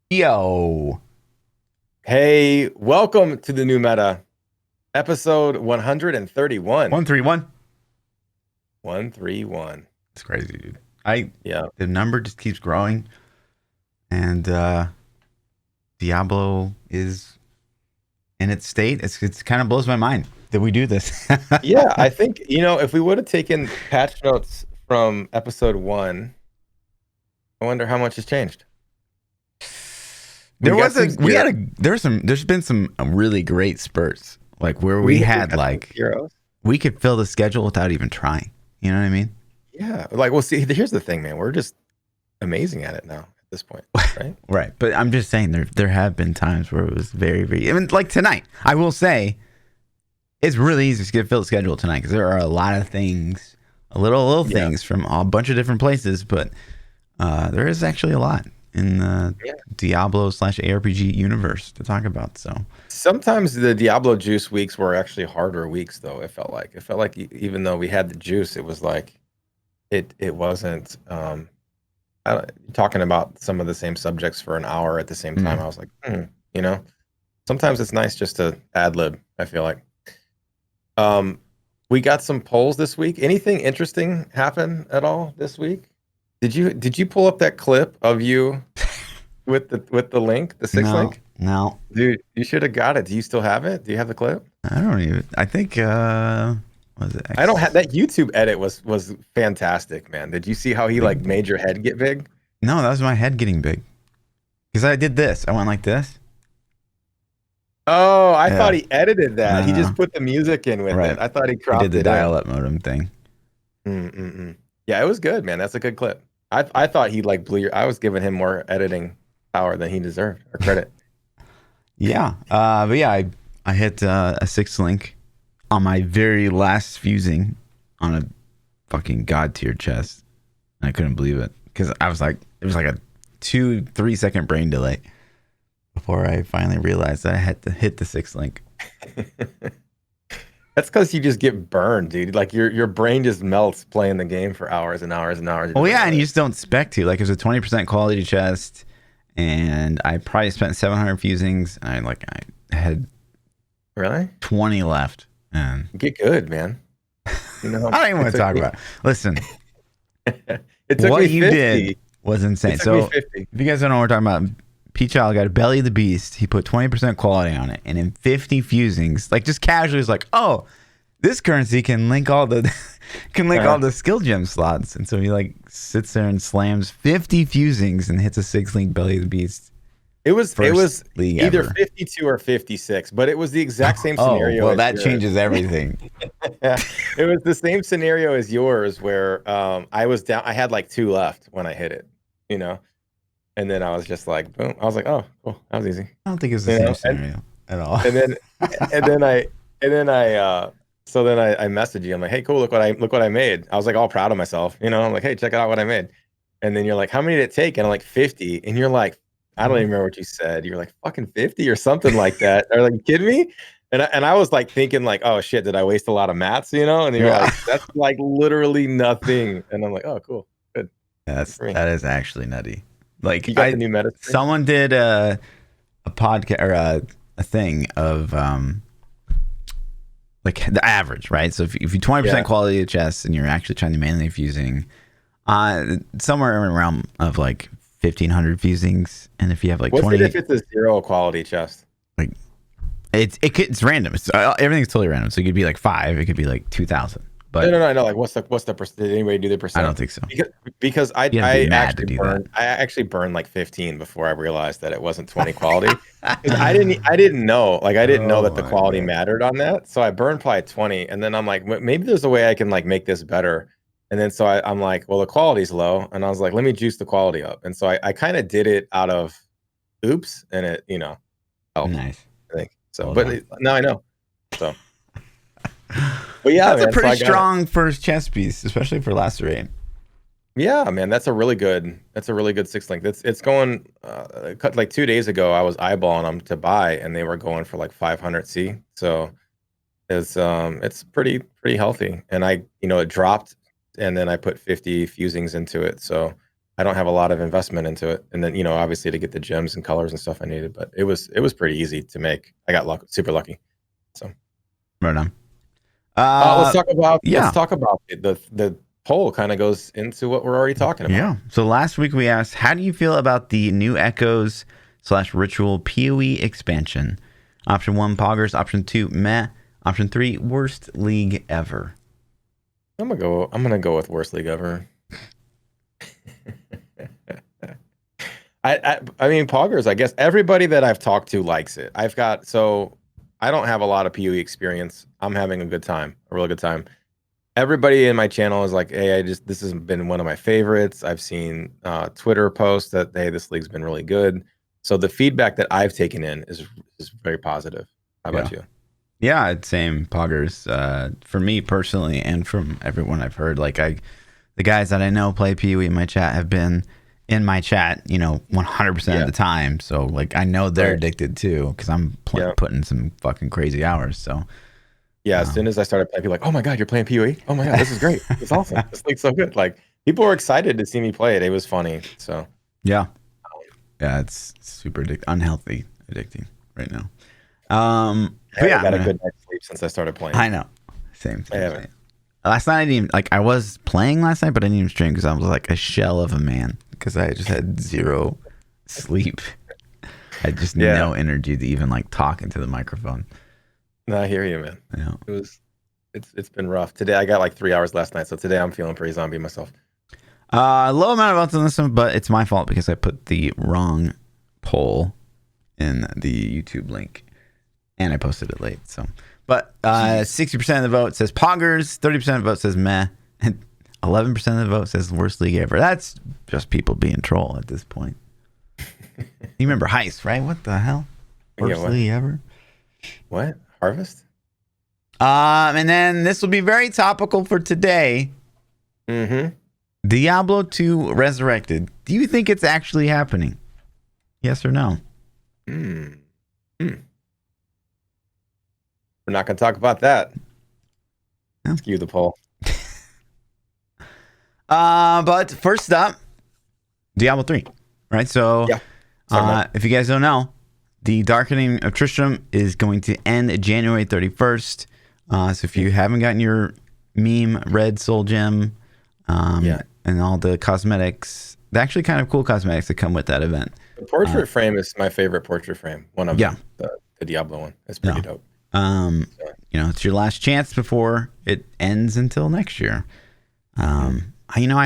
Yo, Hey, welcome to the new meta, episode 131. 131. 131. It's crazy, dude. I Yeah. The number just keeps growing, and Diablo is in its state. It's kind of blows my mind that we do this. Yeah, I think, if we would have taken patch notes from episode one, I wonder how much has changed. We there got was some a we zero. had a there's been some really great spurts like where We we we had got some like zeros. we could fill the schedule without even trying. You know what I mean? Yeah. Like, well, see, here's the thing, man. We're just amazing at it now at this point, right? Right, but I'm just saying there have been times where it was very. I mean, like tonight, I will say it's really easy to get fill the schedule tonight because there are a lot of things, little Yeah. things from a bunch of different places, but there is actually a lot in the Yeah. Diablo slash ARPG universe to talk about. So Sometimes the Diablo juice weeks were actually harder weeks, though. It felt like even though we had the juice, it was like it wasn't. Talking about some of the same subjects for an hour at the same time. I mm, was like, you know, sometimes it's nice just to ad lib. I feel like. Um, we got some polls this week. Anything interesting happen at all this week? Did you pull up that clip of you with the link, the six no, link? no, Dude, you should have got it. Do you still have it? Do you have the clip? I don't even. I think was it I don't have X? that YouTube edit was fantastic, man. Did you see how he like Big. made your head get big? No, that was my head getting big because I did this. I went like this. Oh, I thought Yeah, he edited that. He just no, put the music in with it. right. I thought he I did cropped the it in. dial-up modem thing. Mm-mm-mm. Yeah, it was good, man. That's a good clip. I thought he like blew your. I was giving him more editing power than he deserved or credit. Yeah. But yeah, I hit a six link on my very last fusing on a fucking god tier chest. And I couldn't believe it because I was like, it was like a 2-3 second brain delay before I finally realized that I had to hit the six link. That's because you just get burned, dude. Like your brain just melts playing the game for hours and hours and hours. You Oh just like, yeah, and oh, you just don't expect to. Like it was a 20% quality chest, and I probably spent 700 fusings. I had really? 20 left, and Get good, man. I don't even It want to took talk me. about it. Listen, It took me what you did 50. was It insane. took me So 50. if you guys don't know what we're talking about, P Child got a Belly of the Beast. He put 20% quality on it, and in 50 fusings, like just casually, was like, oh, this currency can link all the can link all Uh, the skill gem slots, and so he like sits there and slams 50 fusings and hits a six link Belly of the Beast it was first league either ever. 52 or 56, but it was the exact same Oh scenario well, as that yours. changes everything. Yeah, it was the same scenario as yours where I was down. I had like two left when I hit it, you know, and then I was just like, boom. I was like, oh, cool, that was easy, I don't think it's the you same know, scenario at all. and then and then I and then I so then I messaged you. I'm like, hey, cool, look what I made. I was like all proud of myself, you know. I'm like, hey, check out what I made. And then you're like, how many did it take? And I'm like 50. And you're like, I don't even remember what you said. You're like fucking 50 or something like that. Or like, you kidding me? And I was like thinking like, oh shit, did I waste a lot of mats, you know? And you're Yeah. like, that's like literally nothing. And I'm like, oh cool, good, good for me. That is actually nutty. Like You got the new meta screen? someone did a podcast or a thing of like the average, right? So if you 20% Yeah. quality of chest and you're actually trying to manually fusing, somewhere in the realm of like 1,500 fusings, and if you have like What's it if 20, it's a zero quality chest? like it's random. Everything's totally random. So it could be like five, it could be like 2,000, No, but no, no, no. Like, what's the percent? Did anybody do the I percent? don't think so. Because I You have to be I mad to actually do that. burned I actually burned like 15 before I realized that it wasn't 20 quality. Because I didn't know, like I didn't know Oh that the my quality god. mattered on that. So I burned probably 20, and then I'm like, maybe there's a way I can like make this better. And then so I'm like, well, the quality's low, and I was like, let me juice the quality up. And so I kind of did it out of oops, and it helped. Nice. I think so, Well but done. now I know. So, but yeah, That's a man. So pretty I got it. strong first chess piece, especially for Lacerate. Yeah, man, that's a really good six link. It's going cut like 2 days ago. I was eyeballing them to buy, and they were going for like 500 C. So it's pretty healthy. And it dropped, and then I put 50 fusings into it. So I don't have a lot of investment into it. And then, obviously to get the gems and colors and stuff I needed, but it was pretty easy to make. I got super lucky. So Right on. let's talk about yeah. let's talk about it. The poll kind of goes into what we're already talking about. Yeah. So last week we asked, how do you feel about the new Echoes / Ritual PoE expansion? Option 1, Poggers. Option 2, meh. Option 3, worst league ever. I'm gonna go with worst league ever. I mean, Poggers, I guess everybody that I've talked to likes it. I don't have a lot of PoE experience. I'm having a really good time. Everybody in my channel is like, hey, this has been one of my favorites. I've seen Twitter posts that, hey, this league's been really good. So the feedback that I've taken in is very positive. How about you? Yeah, same, Poggers. For me personally, and from everyone I've heard, like the guys that I know play PoE in my chat have been in my chat, 100% of the time. So like I know they're addicted too, because I'm putting some fucking crazy hours. So yeah, as soon as I started playing, people were like, oh my god, you're playing PoE? Oh my god, this is great. It's awesome. This league's so good. Like people were excited to see me play it. It was funny. So yeah, it's super unhealthy, addicting right now. I got a good night's sleep since I started playing. I know. Same. Last night I didn't even, I was playing last night, but I didn't even stream because I was like a shell of a man because I just had zero sleep. I had just no energy to even talk into the microphone. No, I hear you, man. Yeah. It's been rough. Today I got 3 hours last night, so today I'm feeling pretty zombie myself. Low amount of votes on this one, but it's my fault because I put the wrong poll in the YouTube link and I posted it late. So, but 60% of the vote says Poggers, 30% of the vote says meh, and 11% of the vote says worst league ever. That's just people being troll at this point. You remember Heist, right? What the hell? Worst league ever? What? Harvest? And then this will be very topical for today. Mm-hmm. Diablo 2 Resurrected. Do you think it's actually happening? Yes or no? We're not going to talk about that. No. Let's cue the poll. But first up, Diablo 3. Right? So, if you guys don't know, the Darkening of Tristram is going to end January 31st. So if you haven't gotten your meme Red Soul Gem and all the cosmetics, the actually kind of cool cosmetics that come with that event. The portrait frame is my favorite portrait frame. One of them, the Diablo one. It's pretty dope. It's your last chance before it ends until next year. I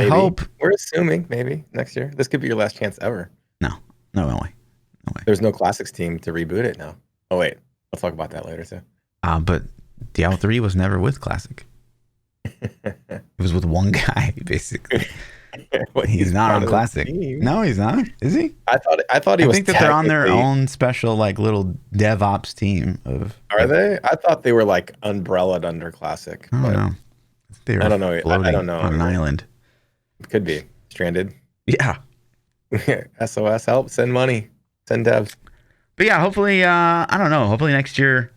hope. We're assuming maybe next year. This could be your last chance ever. No way. There's no Classics team to reboot it now. Oh, wait. I'll talk about that later, too. But Diablo 3 was never with Classic. It was with one guy, basically. He's not on Classic. No, he's not. Is he? I thought he was. I think that they're on their own special, little DevOps team. Are they? I thought they were umbrellaed under Classic. I don't know. I don't know. I don't know. On an island. Could be. Stranded. Yeah. SOS, help. Send money. Send devs. But yeah, hopefully, I don't know. Hopefully next year,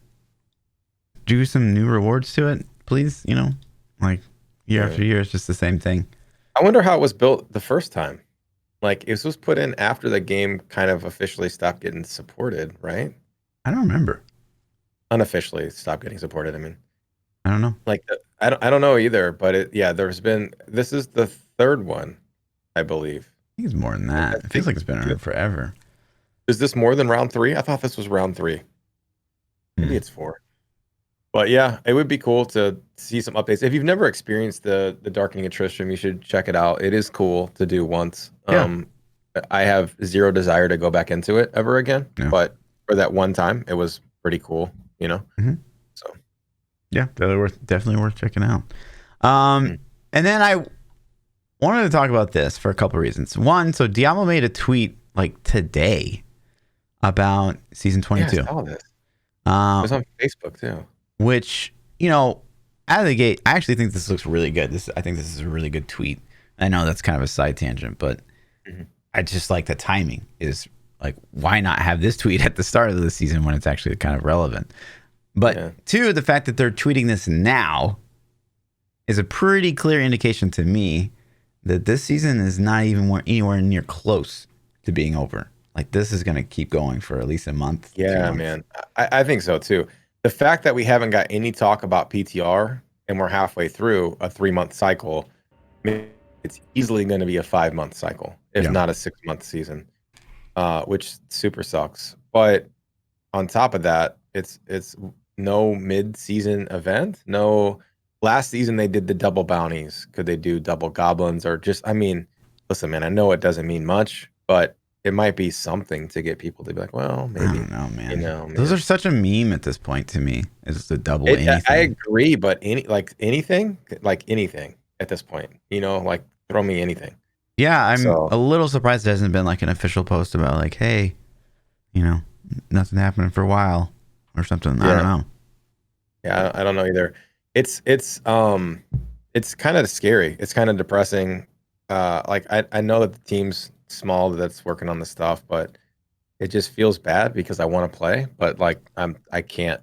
do some new rewards to it, please. Year after year, it's just the same thing. I wonder how it was built the first time. It was put in after the game kind of officially stopped getting supported, right? I don't remember. Unofficially stopped getting supported. I mean, I don't know. I don't know either. But this is the third one, I believe. I think it's more than that. It feels like it's been around forever. Is this more than round 3? I thought this was round 3. Maybe it's 4. But yeah, it would be cool to see some updates. If you've never experienced the Darkening of Tristram, you should check it out. It is cool to do once. Yeah. I have zero desire to go back into it ever again. Yeah. But for that one time, it was pretty cool, Mm-hmm. So yeah, definitely worth checking out. And then I wanted to talk about this for a couple of reasons. One, so Diablo made a tweet today about season 22. Yeah, I saw this. It was on Facebook too. Which, out of the gate, I actually think this looks really good. I think this is a really good tweet. I know that's kind of a side tangent, but I just like the timing is why not have this tweet at the start of the season when it's actually kind of relevant? But two, the fact that they're tweeting this now is a pretty clear indication to me that this season is not even anywhere near close to being over. Like this is gonna keep going for at least a month, 2 Yeah, months. man. I think so too. The fact that we haven't got any talk about PTR and we're halfway through a 3-month cycle, I mean, it's easily going to be a 5-month cycle, if Yeah. not a 6-month season, which super sucks. But on top of that, it's no mid-season event. No, last season they did the double bounties. Could they do double goblins or just? I mean, listen, man. I know it doesn't mean much, but it might be something to get people to be like, well, I maybe. don't know, man. You know, Those are man. such a meme at this point to me. Is the double I anything? agree, but anything, like anything at this point, like throw me anything. Yeah, I'm So a little surprised there hasn't been like an official post about like, hey, nothing happening for a while or something. I yeah, don't know. yeah, I don't know either. It's kind of scary. It's kind of depressing. Like I know that the team's small that's working on the stuff, but it just feels bad because I want to play, but like I can't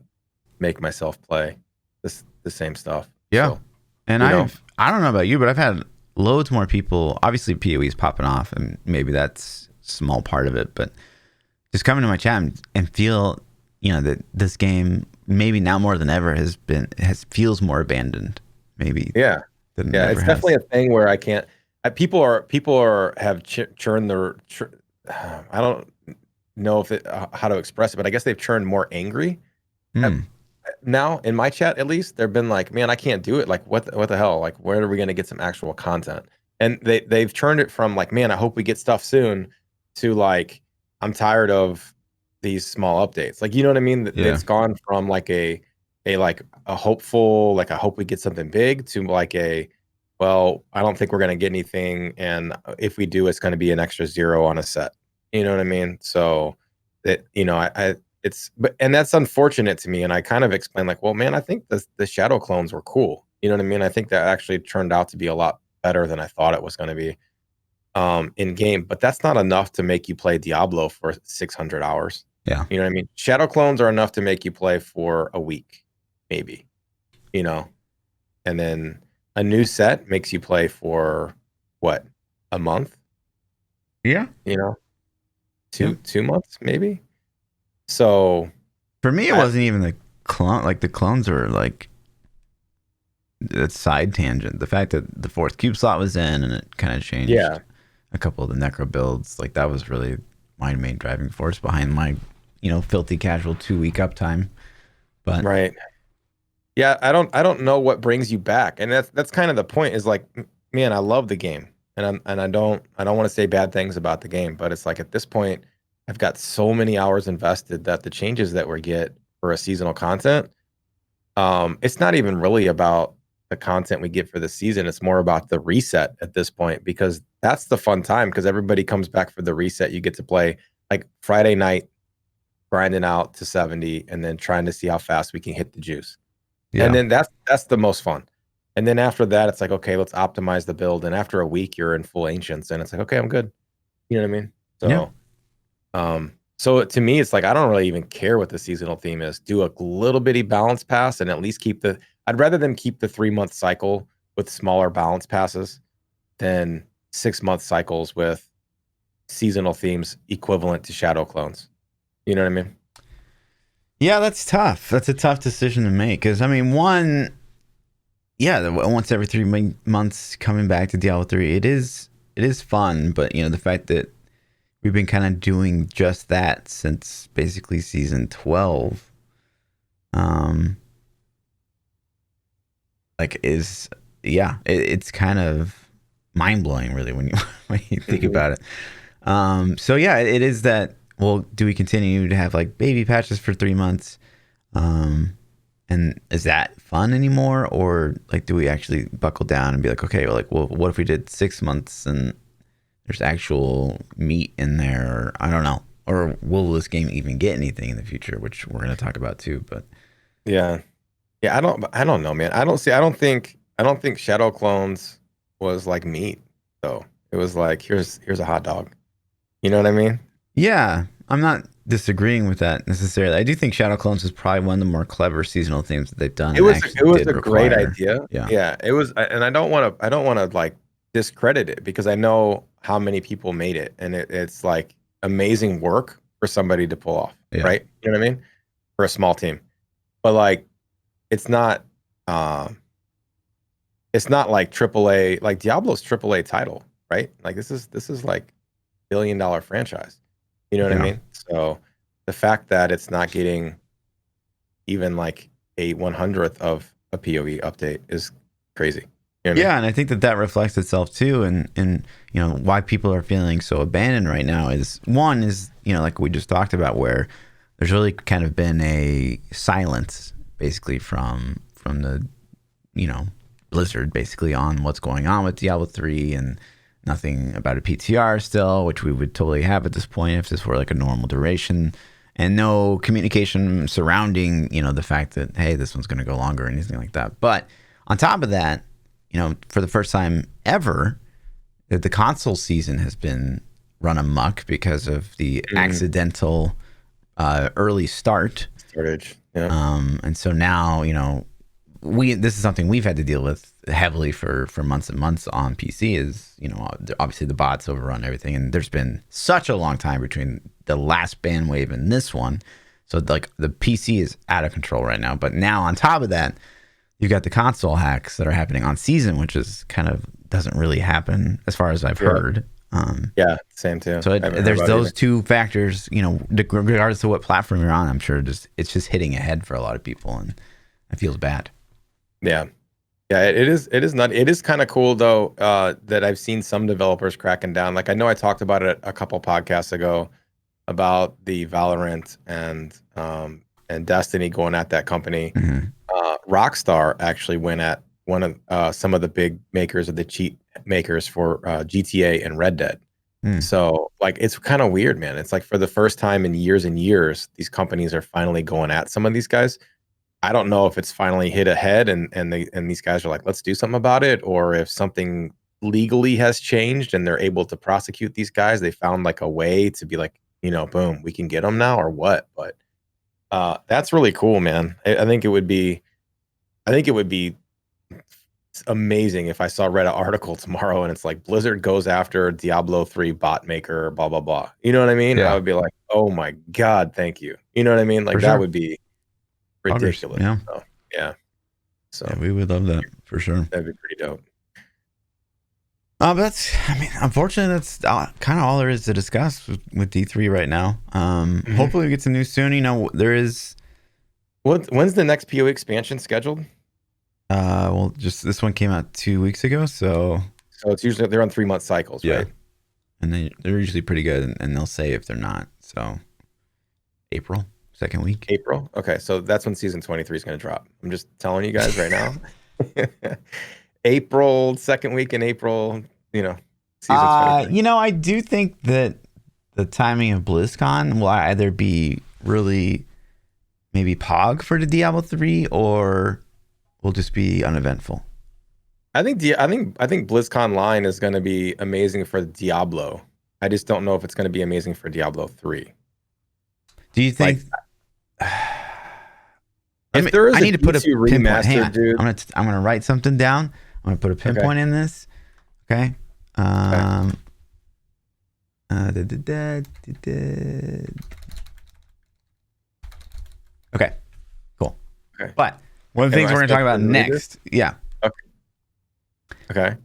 make myself play the same stuff. Yeah. So And you know, I don't know about you, but I've had loads more people. Obviously, PoE is popping off, and maybe that's a small part of it. But just coming to my chat and feel, that this game maybe now more than ever feels more abandoned. Maybe yeah. than it Yeah, ever it's has. definitely a thing where I can't. People are have churned their. I don't know if how to express it, but I guess they've turned more angry. Uh, Hmm. Now in my chat, at least, they've been like, "Man, I can't do it. Like, what the hell? Like, where are we gonna get some actual content?" And they've turned it from like, "Man, I hope we get stuff soon," to like, "I'm tired of these small updates." Like, you know what I mean? Yeah. It's gone from like a hopeful, like I hope we get something big, to like well, I don't think we're gonna get anything, and if we do, it's gonna be an extra 0 on a set. You know what I mean? So that I it's but and that's unfortunate to me. And I kind of explained like, well, man, I think the shadow clones were cool. You know what I mean? I think that actually turned out to be a lot better than I thought it was going to be in game. But that's not enough to make you play Diablo for 600 hours. Yeah. You know what I mean? Shadow clones are enough to make you play for a week, maybe. You know, and then a new set makes you play for what, a month? Yeah. You know, Yeah. 2 months maybe. So For me, it I wasn't even the clone. Like the clones were like that side tangent. The fact that the fourth cube slot was in and it kind of changed yeah. a couple of the necro builds. Like that was really my main driving force behind my, filthy casual 2 week uptime. But Right. Yeah, I don't know what brings you back. And that's kind of the point, is like, man, I love the game. And I don't want to say bad things about the game, but it's like at this point I've got so many hours invested that the changes that we get for a seasonal content, it's not even really about the content we get for the season. It's more about the reset at this point, because that's the fun time, because everybody comes back for the reset. You get to play like Friday night, grinding out to 70 and then trying to see how fast we can hit the juice. And yeah, then that's the most fun. And then after that, it's like, okay, let's optimize the build. And after a week, you're in full ancients, and it's like, okay, I'm good. You know what I mean? yeah, So to me, it's like I don't really even care what the seasonal theme is. Do a little bitty balance pass and at least keep the. I'd rather them keep the 3-month cycle with smaller balance passes than 6-month cycles with seasonal themes equivalent to shadow clones. You know what I mean? yeah. That's tough. That's a tough decision to make. Because I mean, one, yeah, once every 3 months coming back to Diablo 3, it is fun. But the fact that we've been kind of doing just that since basically season 12, like is yeah, it's kind of mind blowing, really, when you when you think about it. So yeah, it is that. Well, do we continue to have like baby patches for 3 months? And is that fun anymore, or like do we actually buckle down and be like, okay, well, what if we did 6 months and there's actual meat in there? Or, I don't know. Or will this game even get anything in the future, which we're going to talk about too? But Yeah. Yeah, I don't know, man. I don't think Shadow Clones was like meat though. It was like, here's a hot dog. You know what I mean? yeah, I'm not disagreeing with that necessarily. I do think Shadow Clones is probably one of the more clever seasonal themes that they've done, It and was actually it was did a great require. idea. Yeah. Yeah, it was, and I don't want to like discredit it because I know how many people made it, and it's like amazing work for somebody to pull off, Yeah. right? You know what I mean? For a small team, but like it's not. Uh, it's not like AAA. Like Diablo's AAA title, right? Like this is like $1 billion franchise. You know what I Yeah. mean? So the fact that it's not getting even like a 100th of a PoE update is crazy. You know what I mean? Yeah, and I think that reflects itself too, and why people are feeling so abandoned right now is one is like we just talked about, where there's really kind of been a silence basically from the Blizzard basically on what's going on with Diablo 3, and nothing about a PTR still, which we would totally have at this point if this were like a normal duration, and no communication surrounding the fact that, hey, this one's going to go longer or anything like that. But on top of that, for the first time ever, the console season has been run amok because of the accidental early start. Storage. Yeah. And so now, this is something we've had to deal with heavily for months and months on PC is, obviously the bots overrun everything. And there's been such a long time between the last ban wave and this one. So like the PC is out of control right now. But now on top of that, you've got the console hacks that are happening on season, which is kind of doesn't really happen as far as I've heard. Yeah, same too. So there's those two factors, regardless of what platform you're on. I'm sure it's just hitting ahead for a lot of people, and it feels bad. Yeah. It is not. It is kind of cool though that I've seen some developers cracking down. Like I know I talked about it a couple podcasts ago about the Valorant and Destiny going at that company. Mm-hmm. Rockstar actually went at one of some of the big makers of the cheat makers for GTA and Red Dead. So like it's kind of weird, man. It's like for the first time in years and years, these companies are finally going at some of these guys. I don't know if it's finally hit ahead and these guys are like, let's do something about it, or if something legally has changed and they're able to prosecute these guys. They found like a way to be like, boom, we can get them now or what? But that's really cool, man. I think it would be amazing if I saw read an article tomorrow and it's like Blizzard goes after Diablo 3 bot maker, blah blah blah. You know what I mean? Yeah. I would be like, oh my god, thank you. You know what I mean? Like that would be ridiculous. Yeah. So we would love that for sure. That'd be pretty dope. Unfortunately, that's kind of all there is to discuss with D3 right now. Hopefully we get some news soon. There is. When's the next PoE expansion scheduled? Well, just this one came out 2 weeks ago, so it's usually they're on 3-month cycles, right? And they're usually pretty good, and they'll say if they're not. So April, second week. April? Okay, so that's when season 23 is going to drop. I'm just telling you guys right now. April, second week in April, season 23. I do think that the timing of BlizzCon will either be really maybe pog for the Diablo 3 or will just be uneventful. I think BlizzCon line is going to be amazing for Diablo. I just don't know if it's going to be amazing for Diablo 3. Do you think? If there is, I need to put a pinpoint. Hang on. Dude. I'm gonna write something down. I'm gonna put a pinpoint in this. Okay. Okay. Cool. Okay. But one of the things we're gonna talk about next. Yeah. Okay.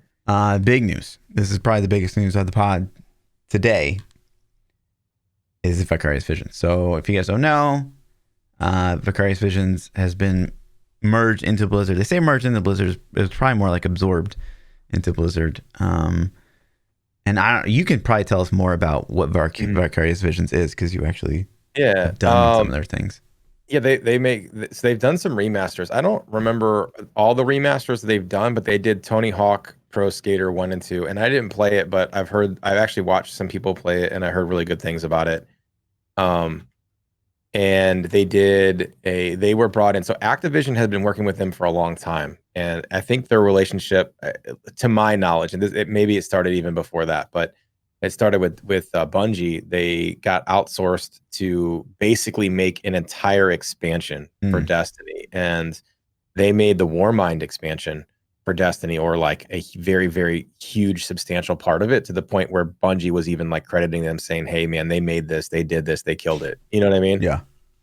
Big news. This is probably the biggest news of the pod today. Is Vicarious Visions. So if you guys don't know, Vicarious Visions has been merged into Blizzard. They say merged into Blizzard. It's probably more like absorbed into Blizzard. And you can probably tell us more about what Vicarious Visions is because you actually have done some of their things. Yeah, they've done some remasters. I don't remember all the remasters they've done, but they did Tony Hawk Pro Skater 1 and 2, and I didn't play it, but I've actually watched some people play it, and I heard really good things about it. And they were brought in. So Activision had been working with them for a long time, and I think their relationship, to my knowledge, and maybe it started even before that, but it started with Bungie. They got outsourced to basically make an entire expansion for Destiny, and they made the Warmind expansion. for Destiny, or like a very, very huge, substantial part of it, to the point where Bungie was even like crediting them, saying, "Hey, man, they made this, they did this, they killed it." You know what I mean? Yeah.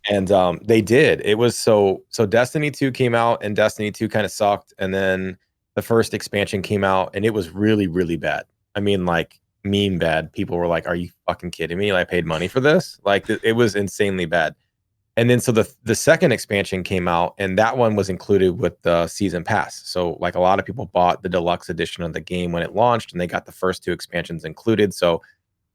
And they did. It was so Destiny 2 came out, and Destiny 2 kind of sucked, and then the first expansion came out, and it was really, really bad. I mean, like meme bad. People were like, "Are you fucking kidding me? I paid money for this?" Like it was insanely bad. And then so the second expansion came out, and that one was included with the season pass. So like a lot of people bought the deluxe edition of the game when it launched, and they got the first two expansions included. So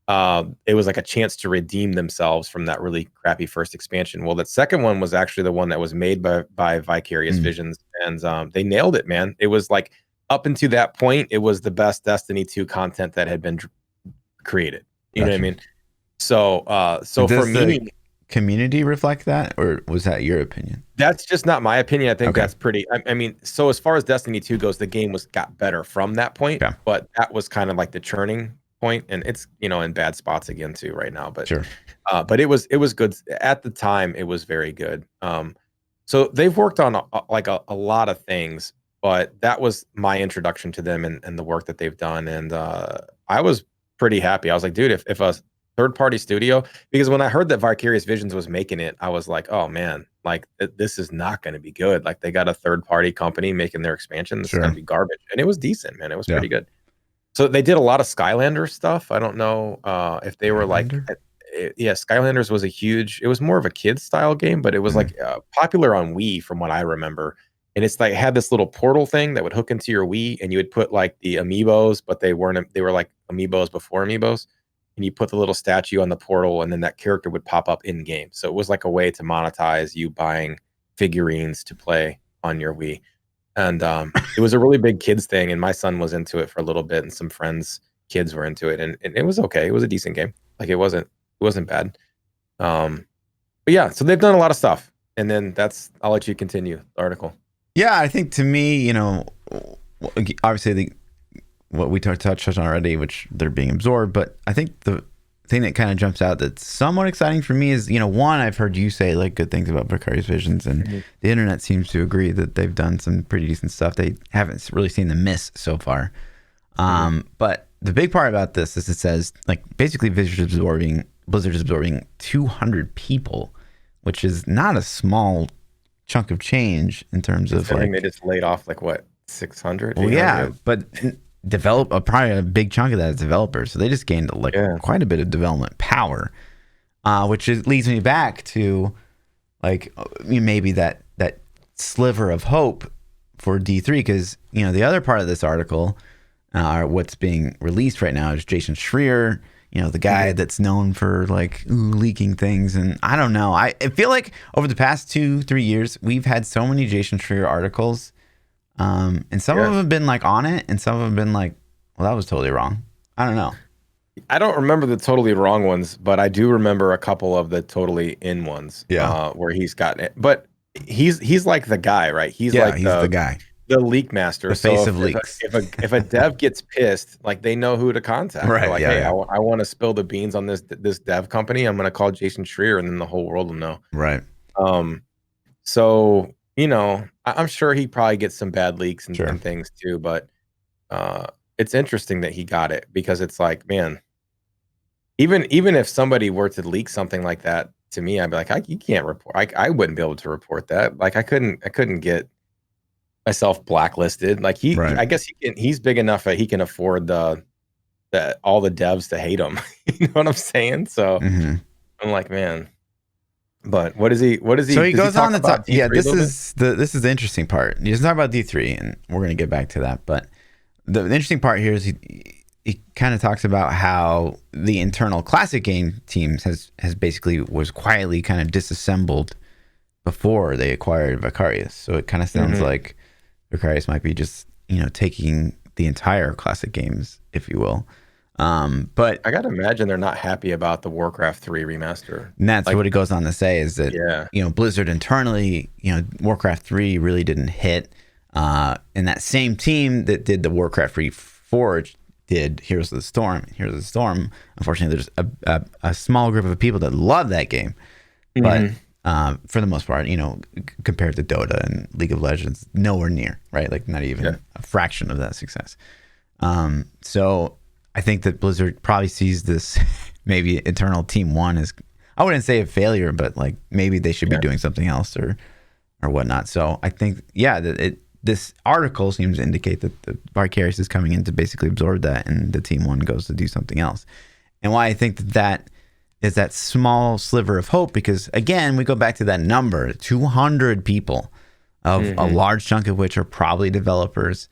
it was like a chance to redeem themselves from that really crappy first expansion. Well, that second one was actually the one that was made by Vicarious Visions, and they nailed it, man. It was like, up until that point, it was the best Destiny 2 content that had been created. You know what I mean? So for me, community reflect that, or was that your opinion? That's just not my opinion. I think that's pretty. I mean, so as far as Destiny 2 goes, the game got better from that point, but that was kind of like the churning point, and it's, you know, in bad spots again too right now. But sure, but it was good at the time. It was very good. So they've worked on a lot of things, but that was my introduction to them and the work that they've done, and I was pretty happy. I was like, dude, if a third-party studio, because when I heard that Vicarious Visions was making it, I was like, oh man, like this is not going to be good. Like they got a third-party company making their expansion. This is going to be garbage. And it was decent, man. It was pretty good. So they did a lot of Skylanders stuff. I don't know if they were like, yeah, Skylanders was it was more of a kids style game, but it was like popular on Wii from what I remember. And it's like, it had this little portal thing that would hook into your Wii, and you would put like the amiibos, but they were like amiibos before amiibos. And you put the little statue on the portal, and then that character would pop up in game. So it was like a way to monetize you buying figurines to play on your Wii. And it was a really big kids thing, and my son was into it for a little bit, and some friends' kids were into it, and it was okay. It was a decent game. Like it wasn't bad. But yeah, so they've done a lot of stuff. And then I'll let you continue the article. Yeah, I think to me, you know, obviously what we touched on already, which they're being absorbed. But I think the thing that kind of jumps out that's somewhat exciting for me is, you know, one, I've heard you say like good things about Vicarious Visions, and the internet seems to agree that they've done some pretty decent stuff. They haven't really seen the miss so far. But the big part about this is it says like basically Blizzard's absorbing 200 people, which is not a small chunk of change in terms of like, they just laid off like what, 600? Well, yeah, but probably a big chunk of that is developers, so they just gained like quite a bit of development power, which leads me back to like maybe that sliver of hope for D3, because you know the other part of this article, what's being released right now, is Jason Schreier, you know, the guy that's known for like leaking things, and I don't know, I feel like over the past 2-3 years we've had so many Jason Schreier articles. And some of them have been like on it, and some of them have been like, well, that was totally wrong. I don't know. I don't remember the totally wrong ones, but I do remember a couple of the totally in ones. Where he's gotten it. But he's like the guy, right? He's the guy, the leak master, the face of leaks. If a dev gets pissed, like they know who to contact. Right. They're like, hey, I want to spill the beans on this dev company. I'm going to call Jason Schreier, and then the whole world will know. Right. So, you know, I'm sure he probably gets some bad leaks and things too, but it's interesting that he got it, because it's like, man, even if somebody were to leak something like that to me, I'd be like, you can't report. I wouldn't be able to report that. Like I couldn't get myself blacklisted. Like I guess he's big enough that he can afford all the devs to hate him. You know what I'm saying? So I'm like, man. But what is he? So he goes on to talk. Yeah, this is the interesting part. He doesn't talk about D3, and we're gonna get back to that. But the interesting part here is he kind of talks about how the internal classic game teams has basically was quietly kind of disassembled before they acquired Vicarious. So it kind of sounds like Vicarious might be just, you know, taking the entire classic games, if you will. But I gotta imagine they're not happy about the Warcraft 3 remaster. And that's what it goes on to say, is that you know, Blizzard internally, you know, Warcraft 3 really didn't hit. And that same team that did the Warcraft Reforged did Heroes of the Storm. Heroes of the Storm, unfortunately, there's a small group of people that love that game. But For the most part, compared to Dota and League of Legends, nowhere near, right? Like not even a fraction of that success. So I think that Blizzard probably sees this maybe Eternal Team 1 as, I wouldn't say a failure, but like maybe they should be doing something else or whatnot. So I think, this article seems to indicate that the Vicarious is coming in to basically absorb that, and the Team 1 goes to do something else. And why I think that is that small sliver of hope, because again, we go back to that number, 200 people, of a large chunk of which are probably developers.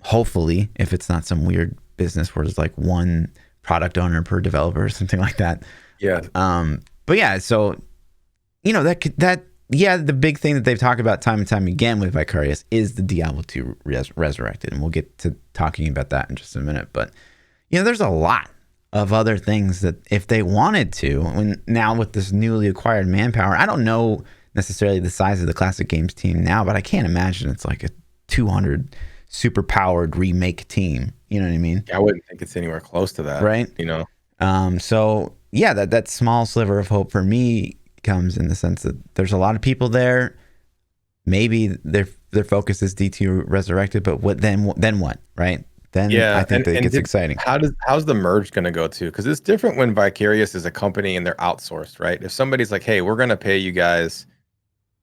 Hopefully, if it's not some weird business where there's like one product owner per developer or something like that. Yeah. But yeah, so the big thing that they've talked about time and time again with Vicarious is the Diablo 2 Resurrected, and we'll get to talking about that in just a minute. But there's a lot of other things that if they wanted to, now with this newly acquired manpower, I don't know necessarily the size of the Classic Games team now, but I can't imagine it's like a 200 super powered remake team. You know what I mean? I wouldn't think it's anywhere close to that. Right. So yeah, that small sliver of hope for me comes in the sense that there's a lot of people there. Maybe their focus is D2 Resurrected, but then what? Right. Then I think that it gets exciting. How's the merge going to go too? Because it's different when Vicarious is a company and they're outsourced, right? If somebody's like, hey, we're going to pay you guys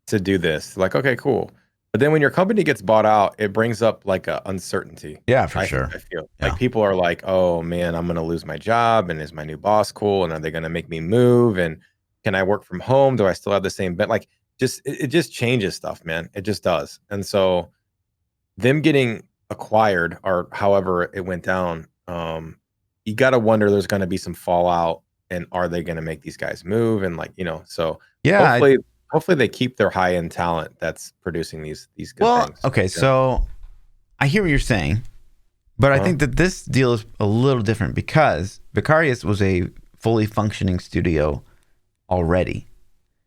to do this, like, okay, cool. But then when your company gets bought out, it brings up like a uncertainty. Yeah, for sure. I feel like people are like, oh man, I'm going to lose my job. And is my new boss cool? And are they going to make me move? And can I work from home? Do I still have the same bed? Like, it just changes stuff, man. It just does. And so them getting acquired, or however it went down, you got to wonder there's going to be some fallout, and are they going to make these guys move? And like, so hopefully they keep their high end talent that's producing these good things. Okay, so I hear what you're saying, but I think that this deal is a little different because Vicarious was a fully functioning studio already.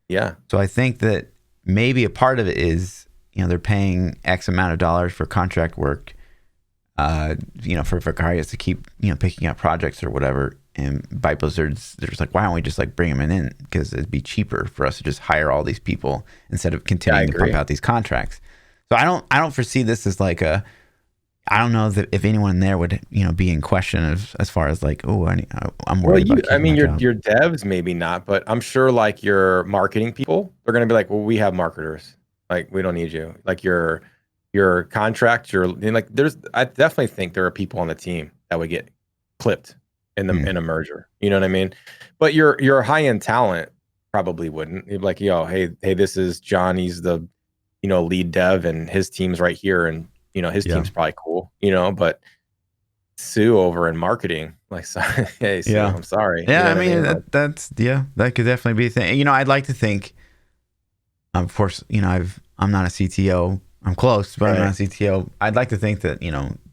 Yeah. So I think that maybe a part of it is, they're paying X amount of dollars for contract work, for Vicarious to keep, picking up projects or whatever. And by Blizzard's, they're just like, why don't we just like bring them in? Because it'd be cheaper for us to just hire all these people instead of continuing to pump out these contracts. So I don't foresee this as like I don't know if anyone there would, be in question as far as like, oh, I'm worried about your devs maybe not, but I'm sure like your marketing people, they're going to be like, well, we have marketers. Like, we don't need you. Like your contract, I definitely think there are people on the team that would get clipped in a merger. You know what I mean? But your high end talent probably wouldn't. You'd be like, yo, hey, this is John. He's the, lead dev, and his team's right here, and his team's probably cool. But Sue over in marketing, like, sorry, hey, Sue, I'm sorry. Yeah, that could definitely be a thing. I'd like to think. Of course, I'm not a CTO. I'm close, but I'm not a CTO. I'd like to think that,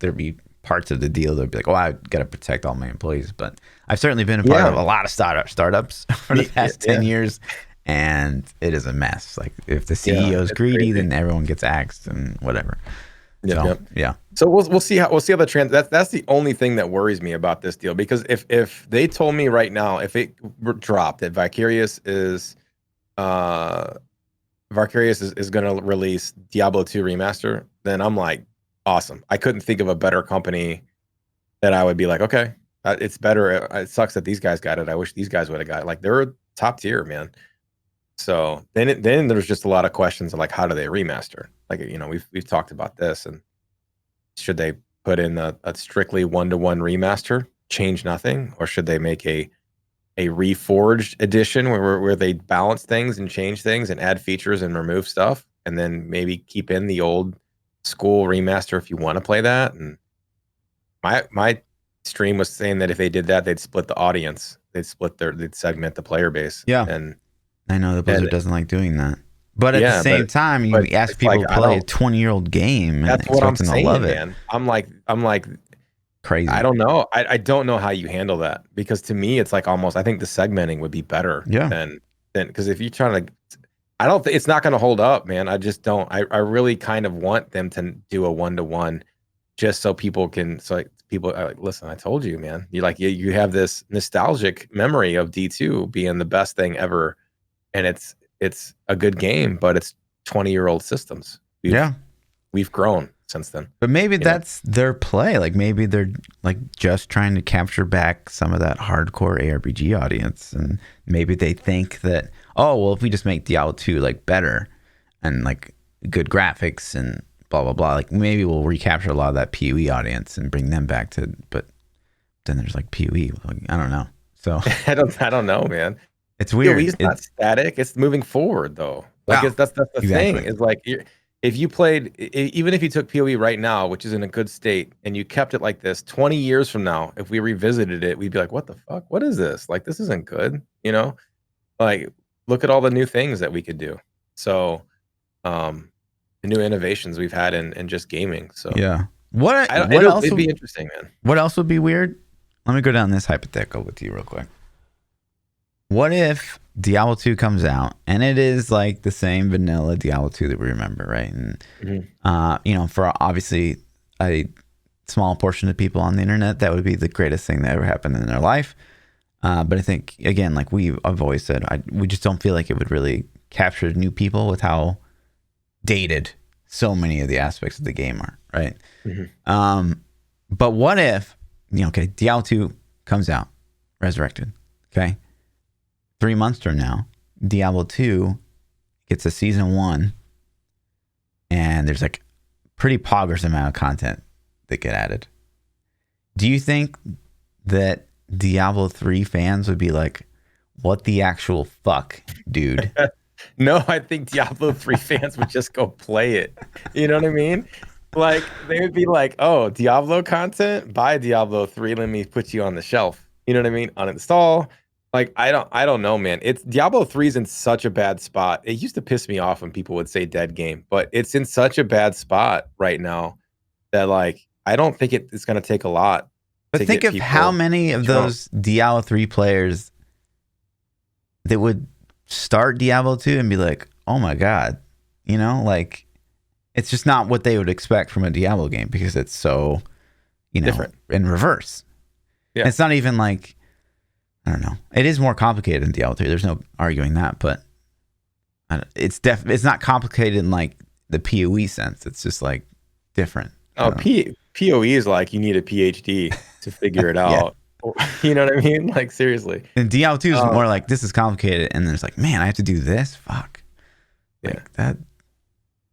there'd be parts of the deal that'd be like, oh, I got to protect all my employees. But I've certainly been a part of a lot of startups for the past 10 years, and it is a mess. Like, if the CEO is greedy, then everyone gets axed and whatever. So we'll see how the trend. That's the only thing that worries me about this deal, because if they told me right now, if it dropped that Vicarious is going to release Diablo 2 Remaster, then I'm like, awesome. I couldn't think of a better company that I would be like, okay, it's better. It sucks that these guys got it. I wish these guys would have got it. Like, they're top tier, man. So then there's just a lot of questions of like, how do they remaster? Like, we've talked about this, and should they put in a strictly 1-to-1 remaster, change nothing, or should they make a reforged edition where they balance things and change things and add features and remove stuff, and then maybe keep in the old school remaster if you want to play that? And my stream was saying that if they did that, they'd split the audience. They'd segment the player base. Yeah. And I know that Blizzard doesn't like doing that. But at the same time, you ask people to play a 20-year-old game. That's what I'm saying, man. I'm like crazy. I don't know. I don't know how you handle that, because to me, it's like almost, I think the segmenting would be better than because if you're trying to, I don't think it's not going to hold up, man. I just don't. I really kind of want them to do a 1-to-1 just so people can, people are like, listen, I told you, man. You have this nostalgic memory of D2 being the best thing ever and it's a good game, but it's 20-year-old systems. Yeah. We've grown since then. But maybe You know? that's their play. Like maybe they're like just trying to capture back some of that hardcore ARPG audience, and maybe they think that, oh well, if we just make Diablo 2 like better and like good graphics and blah blah blah, like maybe we'll recapture a lot of that PoE audience and bring them back to. But then there's like PoE. Like, I don't know. So I don't know, man. it's weird. PoE's not static. It's moving forward though. Like Wow. that's the thing. Exactly. Is like if you played, even if you took PoE right now, which is in a good state, and you kept it like this, 20 years from now, if we revisited it, we'd be like, what the fuck? What is this? Like, this isn't good. You know, like look at all the new things that we could do. So, the new innovations we've had in just gaming. So Yeah. What else? It'd be interesting, man. What else would be weird? Let me go down this hypothetical with you real quick. What if Diablo 2 comes out and it is like the same vanilla Diablo 2 that we remember, right? And you know, for obviously a small portion of people on the internet, that would be the greatest thing that ever happened in their life. But I think again, like I've always said, we just don't feel like it would really capture new people with how dated so many of the aspects of the game are, right? But what if, you know, okay, Diablo 2 comes out, resurrected, okay? 3 months from now, Diablo 2 gets a season 1, and there's like pretty poggers amount of content that get added. Do you think that Diablo 3 fans would be like, what the actual fuck, dude? No, I think Diablo 3 fans would just go play it. You know what I mean? Like they would be like, "Oh, Diablo content? Buy Diablo 3, let me put you on the shelf." You know what I mean? Uninstall. Like I don't know, man. It's Diablo 3 is in such a bad spot. It used to piss me off when people would say dead game, but it's in such a bad spot right now that like I don't think it's going to take a lot. But think of how many of those Diablo 3 players that would start Diablo 2 and be like, "Oh my god," you know, like it's just not what they would expect from a Diablo game because it's so, you know, different in reverse. Yeah. It's not even like, I don't know. It is more complicated than Diablo 3. There's no arguing that, but it's not complicated in like the PoE sense. It's just like different. Oh, PoE is like you need a PhD to figure it out. You know what I mean? Like seriously. And Diablo 2 is more like this is complicated, and then it's like, man, I have to do this. Fuck. Like, yeah.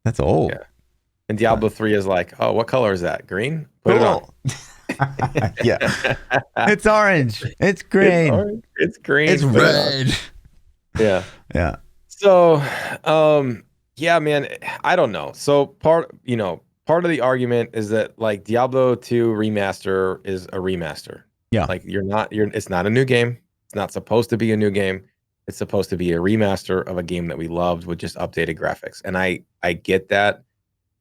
That's old. Yeah. And Diablo 3 is like, oh, what color is that? Green? Put it on. Yeah. It's orange. It's green. It's green. It's red. Yeah. Yeah. So, yeah, man, I don't know. So part of the argument is that like Diablo 2 remaster is a remaster. Yeah. Like it's not a new game. It's not supposed to be a new game. It's supposed to be a remaster of a game that we loved with just updated graphics. And I get that.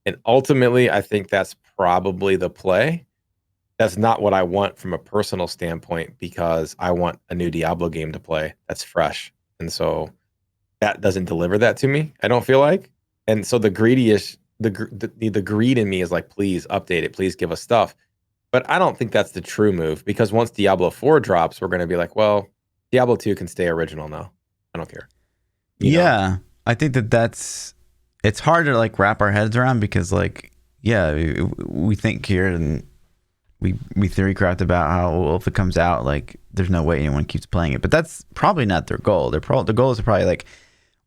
And ultimately, I think that's probably the play. That's not what I want from a personal standpoint because I want a new Diablo game to play that's fresh. And so that doesn't deliver that to me, I don't feel like. And so the greed in me is like, please update it. Please give us stuff. But I don't think that's the true move because once Diablo 4 drops, we're going to be like, well, Diablo 2 can stay original now. I don't care. You know? I think it's hard to like wrap our heads around because like, yeah, we think here and we theory craft about how, well, if it comes out, like there's no way anyone keeps playing it, but that's probably not their goal. The goal is probably like,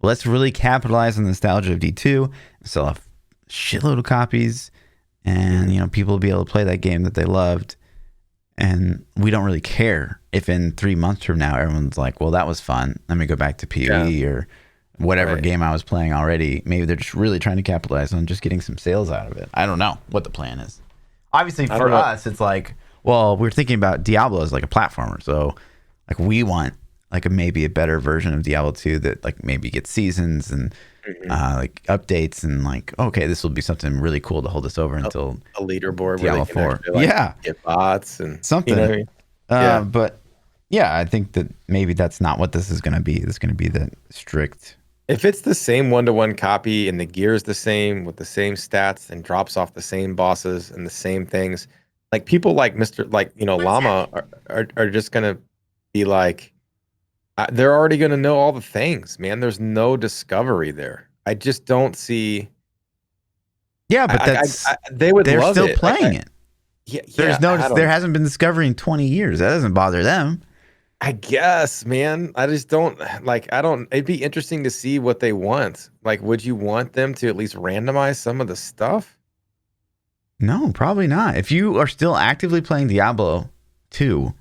well, let's really capitalize on the nostalgia of D2, sell a shitload of copies, and you know people will be able to play that game that they loved, and we don't really care if in 3 months from now everyone's like, well, that was fun, let me go back to PoE or whatever game I was playing already. Maybe they're just really trying to capitalize on just getting some sales out of it. I don't know what the plan is. Obviously for us it's like, well, we're thinking about Diablo as like a platformer, so like we want like maybe a better version of Diablo 2 that like maybe gets seasons and like updates and like, okay, this will be something really cool to hold us over until a leaderboard Diablo where they can 4. actually, like, get bots and something. You know what I mean? But yeah, I think that maybe that's not what this is going to be. It's going to be the strict. If it's the same 1-to-1 copy and the gear is the same with the same stats and drops off the same bosses and the same things, like people like Llama are just gonna be like, they're already going to know all the things, man. There's no discovery there. I just don't see. Yeah, but that's they would they're love still it. playing it. Yeah, There's there hasn't been discovery in 20 years. That doesn't bother them. I guess, man. I just don't it'd be interesting to see what they want. Like, would you want them to at least randomize some of the stuff? No, probably not. If you are still actively playing Diablo 2,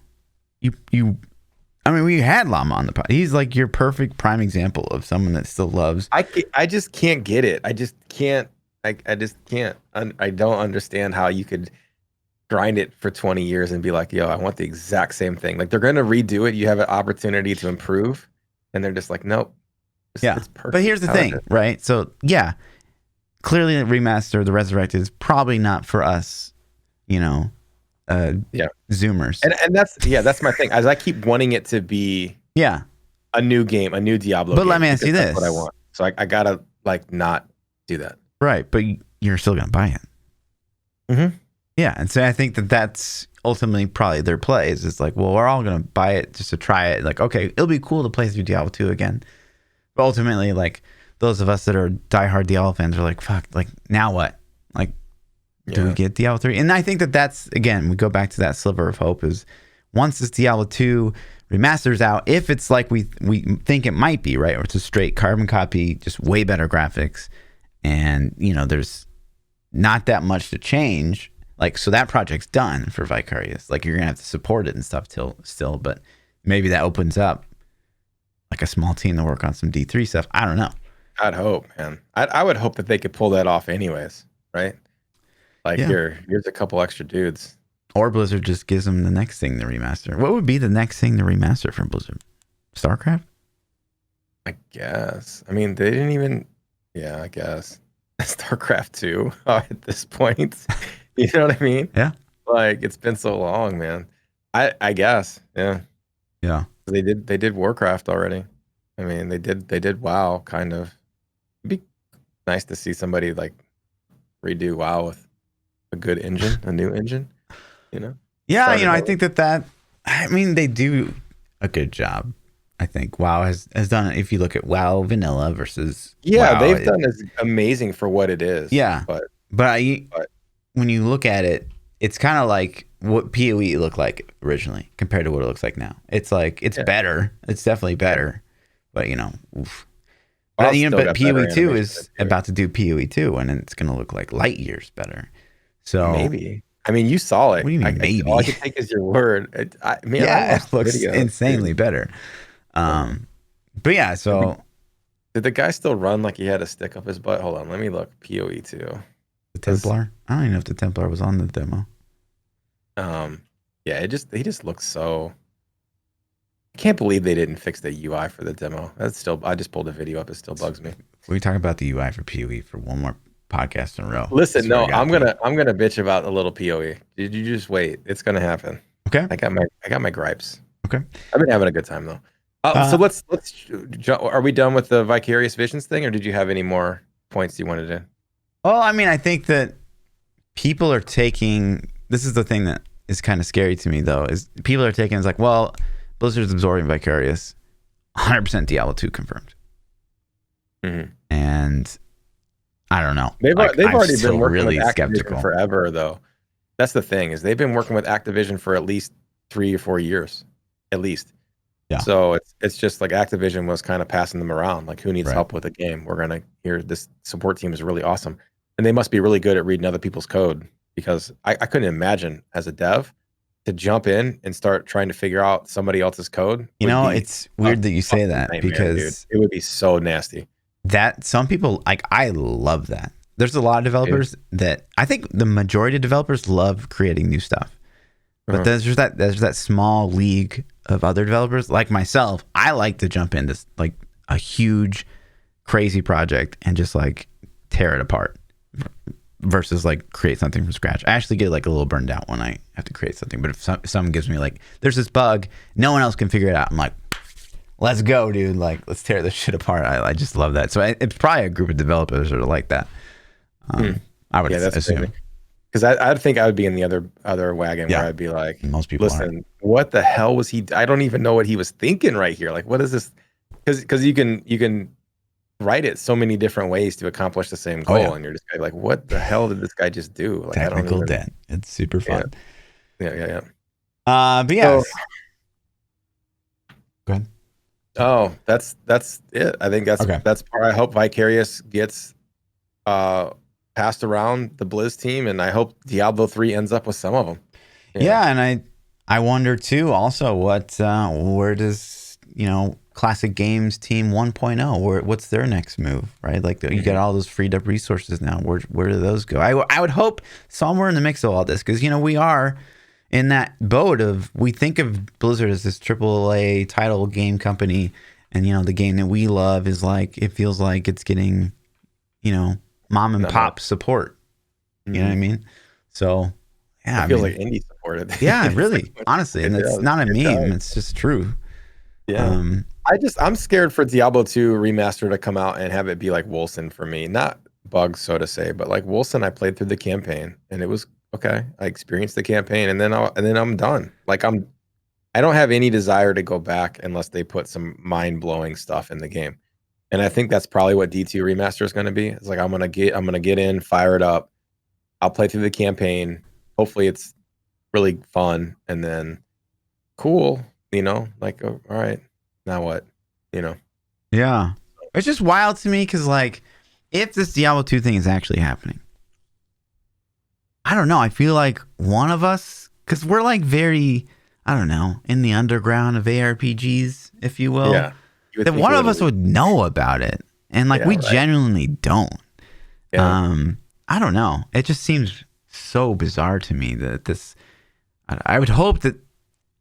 I mean, we had Llama on the pod. He's like your perfect prime example of someone that still loves. I just can't get it. I just can't. I just can't. I don't understand how you could grind it for 20 years and be like, yo, I want the exact same thing. Like, they're going to redo it. You have an opportunity to improve. And they're just like, nope. It's perfect. But here's the thing, right? So, yeah, clearly the remaster, the Resurrected, is probably not for us, Zoomers. And that's my thing. As I keep wanting it to be a new game, a new Diablo but game. Let me ask you this. That's what I want. So I got to, not do that. Right. But you're still going to buy it. Mm-hmm. Yeah, and so I think that's ultimately probably their play. Is it's like, well, we're all gonna buy it just to try it. Like, okay, it'll be cool to play through Diablo 2 again. But ultimately, like, those of us that are diehard Diablo fans are like, fuck, like, now what? Like, do we get Diablo 3? And I think that's, again, we go back to that sliver of hope is once this Diablo 2 remasters out, if it's like we think it might be, right? Or it's a straight carbon copy, just way better graphics, and, there's not that much to change. Like, so that project's done for Vicarious. Like, you're going to have to support it and stuff still, but maybe that opens up like a small team to work on some D3 stuff. I don't know. I'd hope, man. I would hope that they could pull that off anyways, right? Like, here's a couple extra dudes. Or Blizzard just gives them the next thing to remaster. What would be the next thing to remaster from Blizzard? StarCraft? I guess. I mean, they didn't even... Yeah, I guess. StarCraft 2 at this point. You know what I mean? Yeah. Like, it's been so long, man. I guess. Yeah. Yeah. They did Warcraft already. I mean, they did WoW kind of. It'd be nice to see somebody like redo WoW with a good engine, a new engine, Yeah, I think that I mean, they do a good job. I think WoW has done it. If you look at WoW vanilla versus WoW, they've done this amazing for what it is. Yeah. But when you look at it, it's kind of like what PoE looked like originally compared to what it looks like now. It's like, it's better. It's definitely better. But, oof. But PoE 2 is about to do PoE 2, and it's going to look like light years better. So maybe. I mean, you saw it. What do you mean, maybe? All I can take is your word. It looks insanely better. But yeah, so... Did the guy still run like he had a stick up his butt? Hold on, let me look. PoE 2. The Templar? I don't even know if the Templar was on the demo. Yeah, he just looks so... I can't believe they didn't fix the UI for the demo. I just pulled a video up. It still bugs me. We talk about the UI for PoE for one more podcast in a row. Listen, no, I'm gonna bitch about a little PoE. Did you just wait? It's gonna happen. Okay. I got my gripes. Okay. I've been having a good time though. So let's are we done with the Vicarious Visions thing, or did you have any more points you wanted to? Well, I mean, I think that people are taking, this is the thing that is kind of scary to me though, is people are taking, it's like, well, Blizzard's absorbing Vicarious, 100% Diablo 2 confirmed. Mm-hmm. And I don't know. They've already been working really with Activision skeptical forever though. That's the thing, is they've been working with Activision for at least 3 or 4 years, at least. Yeah. So it's just like Activision was kind of passing them around. Like, who needs help with a game? We're gonna this support team is really awesome, and they must be really good at reading other people's code, because I couldn't imagine as a dev to jump in and start trying to figure out somebody else's code. It's weird that you say that, because it would be so nasty. That some people, like, I love that. There's a lot of developers that I think the majority of developers love creating new stuff. But there's that small league of other developers like myself. I like to jump into like a huge, crazy project and just like tear it apart versus like create something from scratch. I actually get like a little burned out when I have to create something. But if someone gives me like, there's this bug, no one else can figure it out, I'm like, let's go, dude. Like, let's tear this shit apart. I just love that. So it's probably a group of developers that are like that. I would assume. because I think I would be in the other wagon Yeah. where I'd be like, Most people aren't. listen, what the hell was he? I don't even know what he was thinking right here. Like, what is this? Because you can write it so many different ways to accomplish the same goal, and you're just like, what the hell did this guy just do? Like, I don't Technical even. debt. It's super fun. Yeah. But yeah. So- Go ahead. Oh, that's it. I think that's Okay. that's part. I hope Vicarious gets passed around the Blizz team, and I hope Diablo 3 ends up with some of them. Yeah, and I wonder too also what where does, Classic Games Team 1.0, what's their next move, right? Like you got all those freed up resources now. Where do those go? I would hope somewhere in the mix of all this, because we are in that boat of, we think of Blizzard as this AAA title game company, and the game that we love is like, it feels like it's getting mom and pop support. You know what I mean? So yeah, it feels like indie supported. Yeah, really, honestly, and it's not a meme; time. it's just true. Yeah, I'm scared for Diablo 2 remaster to come out and have it be like Wolcen for me. Not bugs, so to say, but like Wolcen, I played through the campaign and it was okay. I experienced the campaign, and then I'm done. Like I don't have any desire to go back unless they put some mind blowing stuff in the game. And I think that's probably what D2 remaster is going to be. It's like I'm gonna get in, fire it up. I'll play through the campaign. Hopefully, it's really fun, and then cool. Like, oh, all right, now what? Yeah, it's just wild to me because, like, if this Diablo 2 thing is actually happening, I don't know. I feel like one of us, because we're like very, I don't know, in the underground of ARPGs, if you will. Yeah. That one of us would know about it, and like we genuinely don't. Yeah. I don't know. It just seems so bizarre to me that this. I would hope that,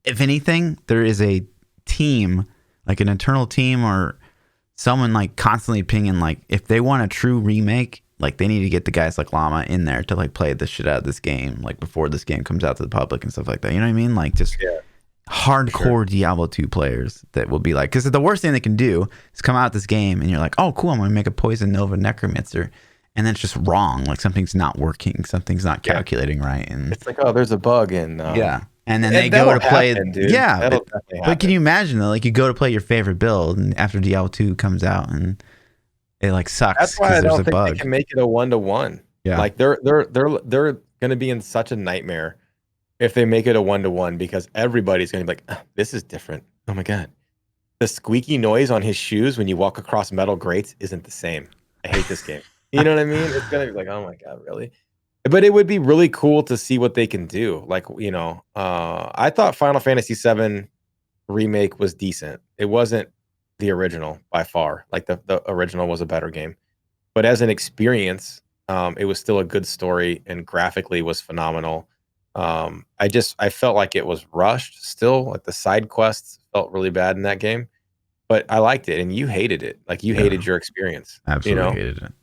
if anything, there is a team, like an internal team or someone like constantly pinging, like if they want a true remake, like they need to get the guys like Llama in there to like play the shit out of this game, like before this game comes out to the public and stuff like that. You know what I mean? Like just hardcore Diablo 2 players that will be like, because the worst thing they can do is come out this game and you're like, oh cool, I'm gonna make a Poison Nova Necromancer, and then it's just wrong, like something's not working, something's not calculating right, and it's like, oh, there's a bug in and then they go to play dude. But can you imagine though, like you go to play your favorite build and after Diablo 2 comes out and it like sucks. That's why I don't think they can make it a 1-to-1. Yeah, like they're gonna be in such a nightmare if they make it a 1-to-1, because everybody's gonna be like, oh, this is different. Oh my god, the squeaky noise on his shoes when you walk across metal grates isn't the same. I hate this game. You know what I mean? It's gonna be like, oh my god, really? But it would be really cool to see what they can do. Like, I thought Final Fantasy VII remake was decent. It wasn't the original by far. Like the original was a better game, but as an experience, it was still a good story and graphically was phenomenal. I felt like it was rushed still. Like the side quests felt really bad in that game, but I liked it, and you hated it. Like you hated your experience. Absolutely hated it.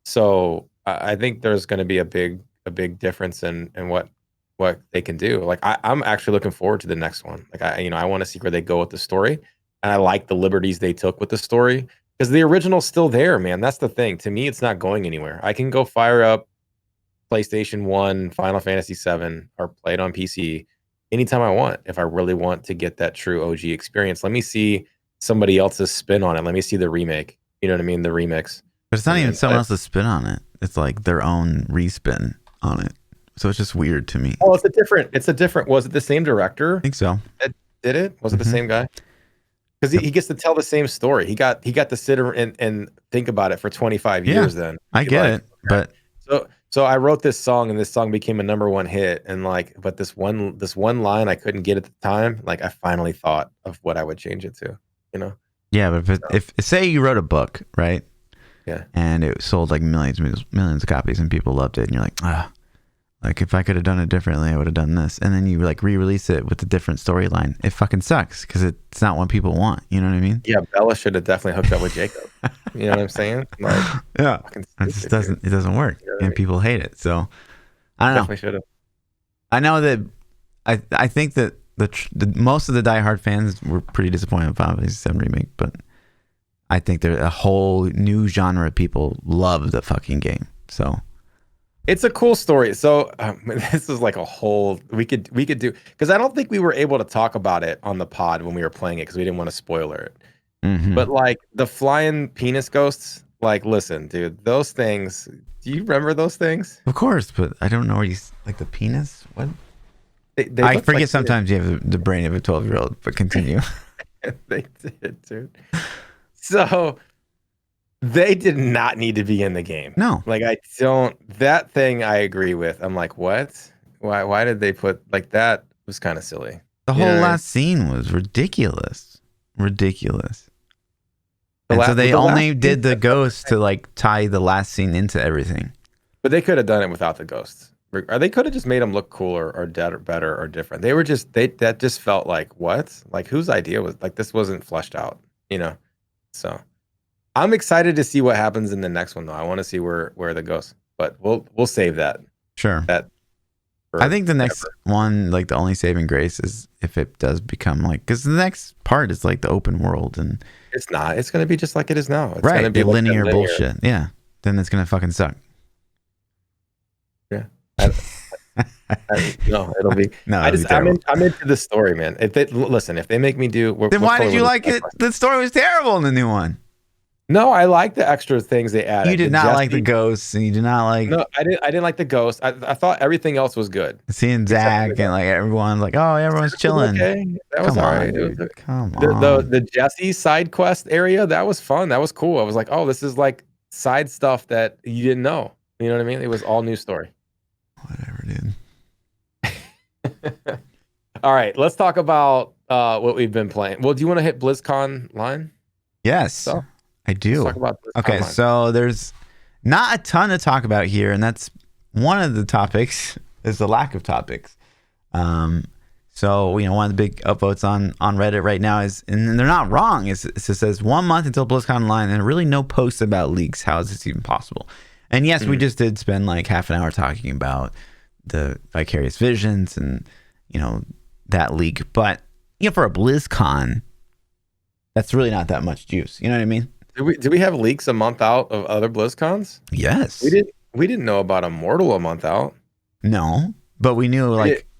So I think there's going to be a big difference in what they can do. Like I'm actually looking forward to the next one. Like I want to see where they go with the story, and I like the liberties they took with the story, because the original's still there, man. That's the thing. To me, it's not going anywhere. I can go fire up PlayStation 1, Final Fantasy 7, or play it on PC anytime I want if I really want to get that true OG experience. Let me see somebody else's spin on it. Let me see the remake. You know what I mean? The remix. But it's not even someone else's spin on it. It's like their own respin on it. So it's just weird to me. Oh, it's a different. Was it the same director? I think so. Did it? Was it the same guy? Because he gets to tell the same story. He got to sit and think about it for 25 years. Then I get it, but so I wrote this song, and this song became a #1 hit. And but this one line I couldn't get at the time. Like I finally thought of what I would change it to. Yeah, but if say you wrote a book, right? Yeah. And it sold like millions of copies and people loved it. And you're like, like if I could have done it differently, I would have done this. And then you like re-release it with a different storyline. It fucking sucks because it's not what people want. You know what I mean? Yeah. Bella should have definitely hooked up with Jacob. You know what I'm saying? Like, yeah. It just doesn't work. And people hate it. So I don't know. Definitely should have. I know that I think that the most of the diehard fans were pretty disappointed with Final Fantasy VII Remake, but I think there's a whole new genre of people love the fucking game. So It's a cool story. So this is like a whole we could do because I don't think we were able to talk about it on the pod when we were playing it because we didn't want to spoiler it. But like the flying penis ghosts, like listen, dude, those things. Do you remember those things? Of course, but I don't know where you like the penis. What? They I looked forget like sometimes you have the brain of a 12-year-old, but continue. they did, dude. So they did not need to be in the game. No, Like I don't that thing I agree with. I'm like, what? Why did they put like that was kind of silly. the You know whole what I mean? last scene was ridiculous. Ridiculous. The And so they the last only scene- did the ghost to like tie the last scene into everything. But they could have done it without the ghosts. Or they could have just made them look cooler or dead or better or different. They were just that just felt like what? Like whose idea was like this wasn't fleshed out, you know? So I'm excited to see what happens in the next one though. I want to see where the ghosts. But we'll save that. Sure. That I think the next one, like the only saving grace is if it does become like, because the next part is like the open world and it's not. It's gonna be just like it is now. It's right, gonna be the like linear bullshit. Yeah, then it's gonna fucking suck. Yeah. No, it'll be. No, I'm into the story, man. If they listen, if they make me do, then why did you like it? The story was terrible in the new one. No, I like the extra things they added. You did not like the ghosts, and you did not like. No, I didn't like the ghost. I thought everything else was good. Seeing Zach and like everyone's like, oh, everyone's chilling. Okay, that was all right. Come on. The Jesse side quest area that was fun. That was cool. I was like, oh, this is like side stuff that you didn't know. You know what I mean? It was all new story. Whatever, dude. All right, let's talk about what we've been playing. Well, do you want to hit BlizzCon line? Yes, So, I do. let's talk about BlizzCon Okay, line. so there's not a ton to talk about here, and that's one of the topics is the lack of topics. So one of the big upvotes on Reddit right now is, and they're not wrong, it says 1 month until BlizzCon Online and really no posts about leaks. How is this even possible? And yes, we just did spend like half an hour talking about the Vicarious Visions and that leak, but for a BlizzCon, that's really not that much juice. You know what I mean? Did we have leaks a month out of other BlizzCons? Yes. We didn't know about Immortal a month out. No, but we knew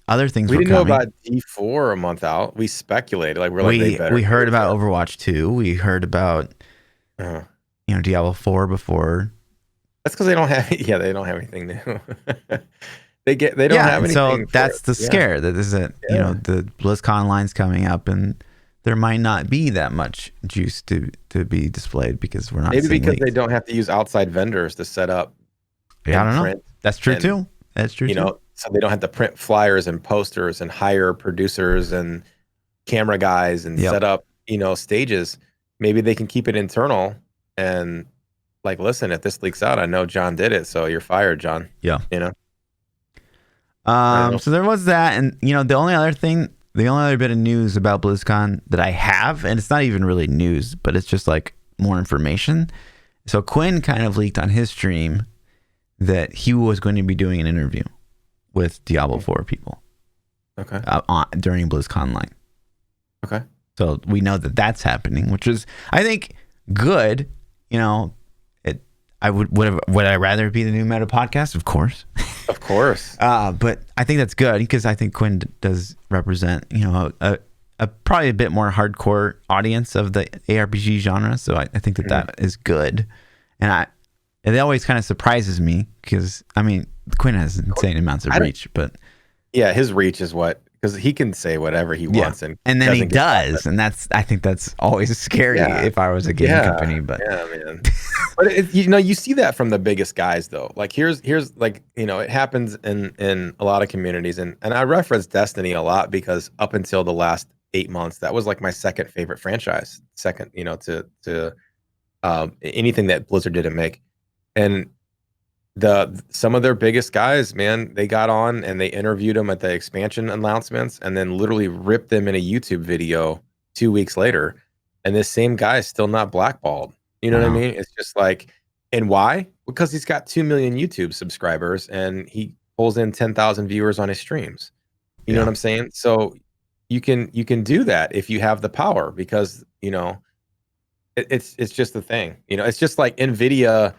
other things. We were didn't know coming. about D4 a month out. We speculated like we heard about Overwatch 2. We heard about Diablo 4 before. That's because they don't have they don't have anything new. they don't have anything. So that's the scare that is it. The BlizzCon line's coming up and there might not be that much juice to be displayed because we're not. Maybe because leaks. they don't have to use outside vendors to set up. Yeah, I don't know. That's true too. That's true too. So they don't have to print flyers and posters and hire producers and camera guys and set up, stages. Maybe they can keep it internal and like, listen, if this leaks out, I know John did it, so you're fired, John. Yeah. Know? So there was that, and the only other bit of news about BlizzCon that I have, and it's not even really news, but it's just like more information. So Quinn kind of leaked on his stream that he was going to be doing an interview with Diablo 4 people. Okay. During BlizzCon line. Okay. So we know that that's happening, which is, I think, good. Would I rather be the New Meta podcast? Of course. Of course. But I think that's good because I think Quinn does represent, a probably a bit more hardcore audience of the ARPG genre. So I think that is good. And it always kind of surprises me because, Quinn has insane amounts of reach, but yeah, his reach is because he can say whatever he wants, and then he does, and I think that's always scary if I was a game company. But man, but you see that from the biggest guys though. Like here's like it happens in a lot of communities, and I reference Destiny a lot because up until the last 8 months, that was like my second favorite franchise, to anything that Blizzard didn't make, and some of their biggest guys, man, they got on and they interviewed them at the expansion announcements and then literally ripped them in a YouTube video 2 weeks later. And this same guy is still not blackballed. You know what I mean? It's just like, and why? Because he's got 2 million YouTube subscribers and he pulls in 10,000 viewers on his streams. You know what I'm saying? So you can do that if you have the power because, it's just the thing. It's just like NVIDIA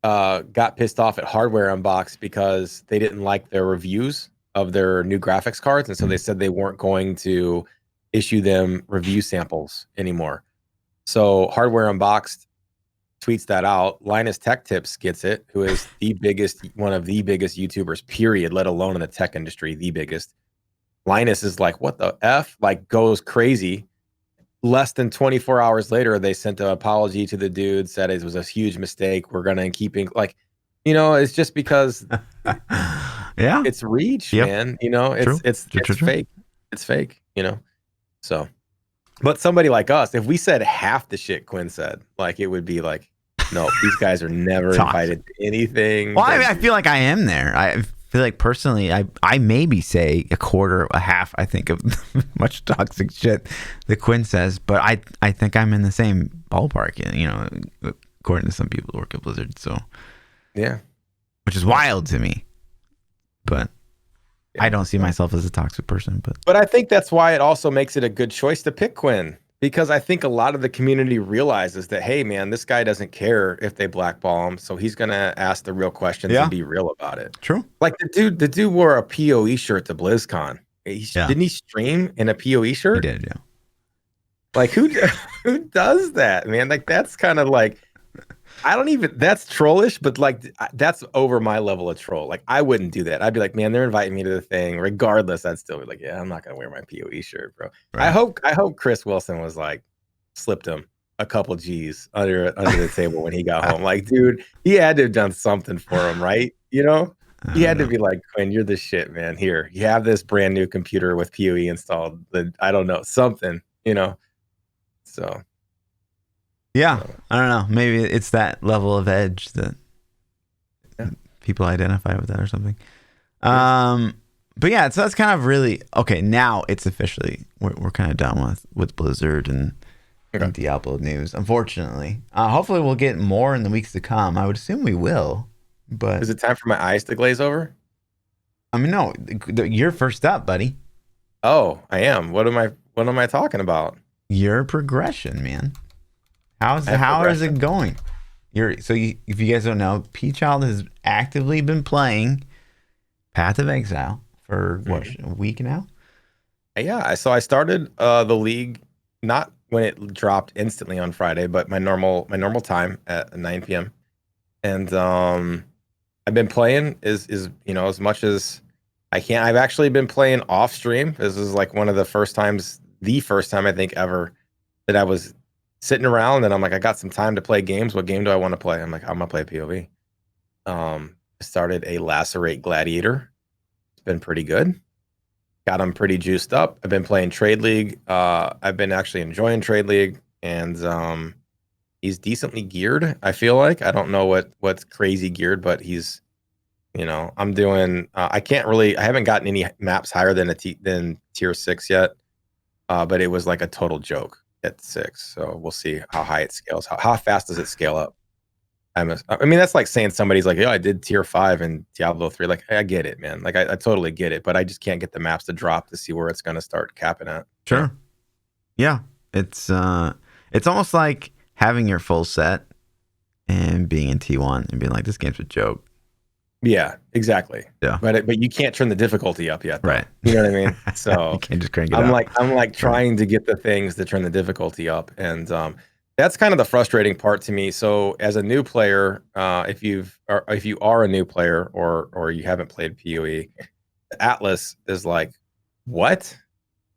got pissed off at Hardware Unboxed because they didn't like their reviews of their new graphics cards, and so they said they weren't going to issue them review samples anymore. So Hardware Unboxed tweets that out. Linus Tech Tips gets it, who is one of the biggest YouTubers, period, let alone in the tech industry, the biggest. Linus is like, what the F? Like, goes crazy. Less than 24 hours later, they sent an apology to the dude, said it was a huge mistake. We're going to keeping, like, it's just because yeah, it's reach, yep. man. True. It's fake. It's fake, So, but somebody like us, if we said half the shit Quinn said, like, it would be like, no, these guys are never invited to anything. Well, I feel like I am there. I feel like personally, I maybe say a quarter, a half, I think, of much toxic shit that Quinn says, but I think I'm in the same ballpark, according to some people who work at Blizzard. So, yeah. Which is wild to me. But I don't see myself as a toxic person. But I think that's why it also makes it a good choice to pick Quinn. Because I think a lot of the community realizes that, hey, man, this guy doesn't care if they blackball him, so he's gonna ask the real questions and be real about it. True. Like the dude wore a PoE shirt to BlizzCon. Didn't he stream in a PoE shirt? He did, yeah. Like who does that, man? Like that's kind of like that's trollish, but like that's over my level of troll. Like I wouldn't do that. I'd be like, man, they're inviting me to the thing. Regardless, I'd still be like, yeah, I'm not gonna wear my PoE shirt, bro. Right. I hope Chris Wilson was like slipped him a couple G's under the table when he got home. Like, dude, he had to have done something for him, right? He had to be like, Quinn, you're the shit, man. Here, you have this brand new computer with PoE installed. I don't know, something, So. Yeah, I don't know. Maybe it's that level of edge that people identify with that or something. But yeah, so that's kind of really okay. Now it's officially we're kind of done with Blizzard and Diablo news. Unfortunately, hopefully we'll get more in the weeks to come. I would assume we will. But is it time for my eyes to glaze over? I mean, no, you're first up, buddy. Oh, I am. What am I talking about? Your progression, man. How is it going? If you guys don't know, P-Child has actively been playing Path of Exile for a week now. Yeah, so I started the league not when it dropped instantly on Friday, but my normal time at 9 p.m. And I've been playing as much as I can. I've actually been playing off stream. This is like the first time I think ever that I was sitting around and I'm like, I got some time to play games. What game do I want to play? I'm like, I'm gonna play PoE. I started a Lacerate Gladiator. It's been pretty good. Got him pretty juiced up. I've been playing Trade League. I've been actually enjoying Trade League, and he's decently geared. I feel like I don't know what's crazy geared, but he's, I'm doing. I haven't gotten any maps higher than tier 6 yet, but it was like a total joke at 6. So we'll see how high it scales. How fast does it scale up? I mean, that's like saying somebody's like, I did tier 5 in Diablo 3. Like, I get it, man. Like, I totally get it, but I just can't get the maps to drop to see where it's going to start capping at. Sure. Yeah. It's almost like having your full set and being in T1 and being like, this game's a joke. Yeah, exactly. Yeah. But you can't turn the difficulty up yet, though. Right. You know what I mean? So you can't just crank it up. I'm like trying to get the things to turn the difficulty up, and that's kind of the frustrating part to me. So as a new player, if you are a new player or you haven't played PoE, Atlas is like, what?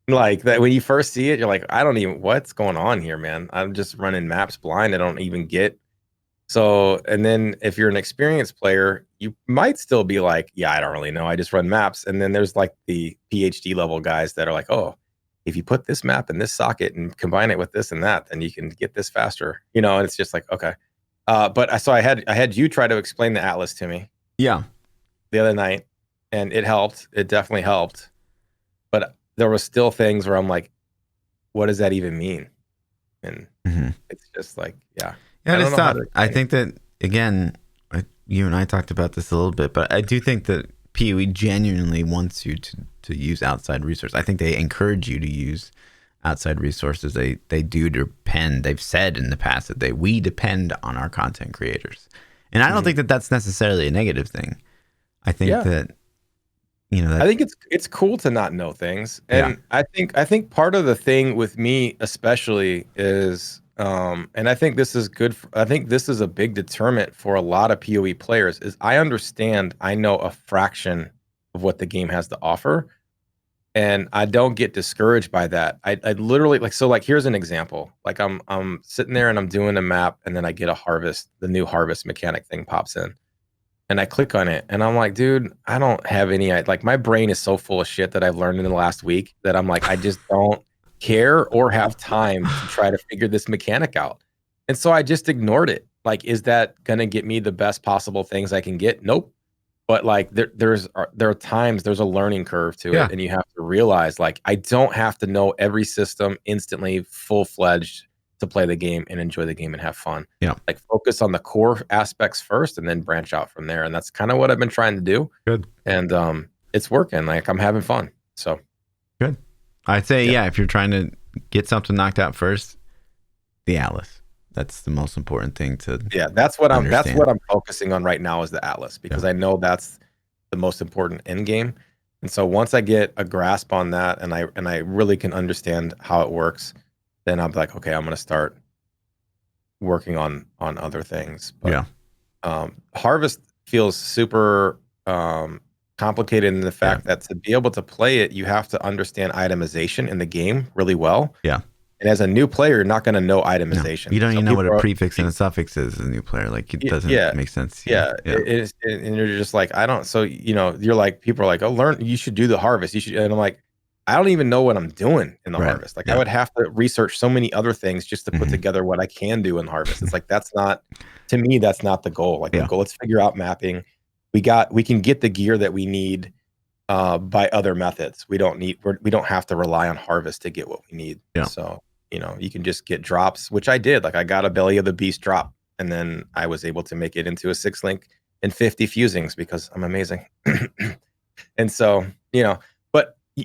Like that when you first see it, you're like, what's going on here, man? I'm just running maps blind. I don't even get. So, and then if you're an experienced player, you might still be like, yeah, I don't really know. I just run maps. And then there's like the PhD level guys that are like, oh, if you put this map in this socket and combine it with this and that, then you can get this faster. And it's just like, okay. But I had you try to explain the Atlas to me. Yeah. The other night, and it helped. It definitely helped. But there was still things where I'm like, what does that even mean? And it's just like, yeah. Yeah, it's tough. I think that, again, you and I talked about this a little bit, but I do think that PoE genuinely wants you to use outside resources. I think they encourage you to use outside resources. They do depend. They've said in the past that we depend on our content creators. And I don't Mhm. think that that's necessarily a negative thing. I think Yeah. that, you know, I that, think it's cool to not know things, yeah, and I think part of the thing with me especially is, and I think this is good. I think this is a big deterrent for a lot of PoE players. Is I understand I know a fraction of what the game has to offer, and I don't get discouraged by that. I literally like so like here's an example. Like I'm sitting there and I'm doing a map, and then I get a harvest. The new harvest mechanic thing pops in and I click on it and I'm like, dude, I don't have any like my brain is so full of shit that I've learned in the last week that I'm like, I just don't care or have time to try to figure this mechanic out. And so I just ignored it. Like, is that gonna get me the best possible things I can get? Nope. But like there are times there's a learning curve to yeah, it, and you have to realize like I don't have to know every system instantly, full fledged to play the game and enjoy the game and have fun. yeah. Like focus on the core aspects first, and then branch out from there. And that's kind of what I've been trying to do, Good, and it's working. Like I'm having fun. So good. I'd say, yeah, yeah, if you're trying to get something knocked out first, the Atlas. That's the most important thing to yeah, that's what understand. I'm focusing on right now is the Atlas Yeah, because I know that's the most important end game. And so once I get a grasp on that and I really can understand how it works, then I'm like, okay, I'm gonna start working on other things. But yeah, Harvest feels super complicated in the yeah, fact that to be able to play it, you have to understand itemization in the game really well. yeah. And as a new player, you're not gonna know No, itemization. you don't So even know what a people are, prefix and a suffix is as a new player. Like, it doesn't yeah, make sense to you. yeah, Yeah, it is, and you're just like, I don't. So you're like, people are like, oh, learn. You should do the harvest. You should, and I'm like, I don't even know what I'm doing in the right. harvest. Like, I Yeah, would have to research so many other things just to put hmm together what I can do in harvest. It's like that's not, to me, that's not the goal. Like the yeah, goal, let's figure out mapping. We can get the gear that we need by other methods. We don't have to rely on harvest to get what we need. yeah. So you can just get drops, which I did. Like I got a belly of the beast drop, and then I was able to make it into a 6 link and 50 fusings because I'm amazing. And so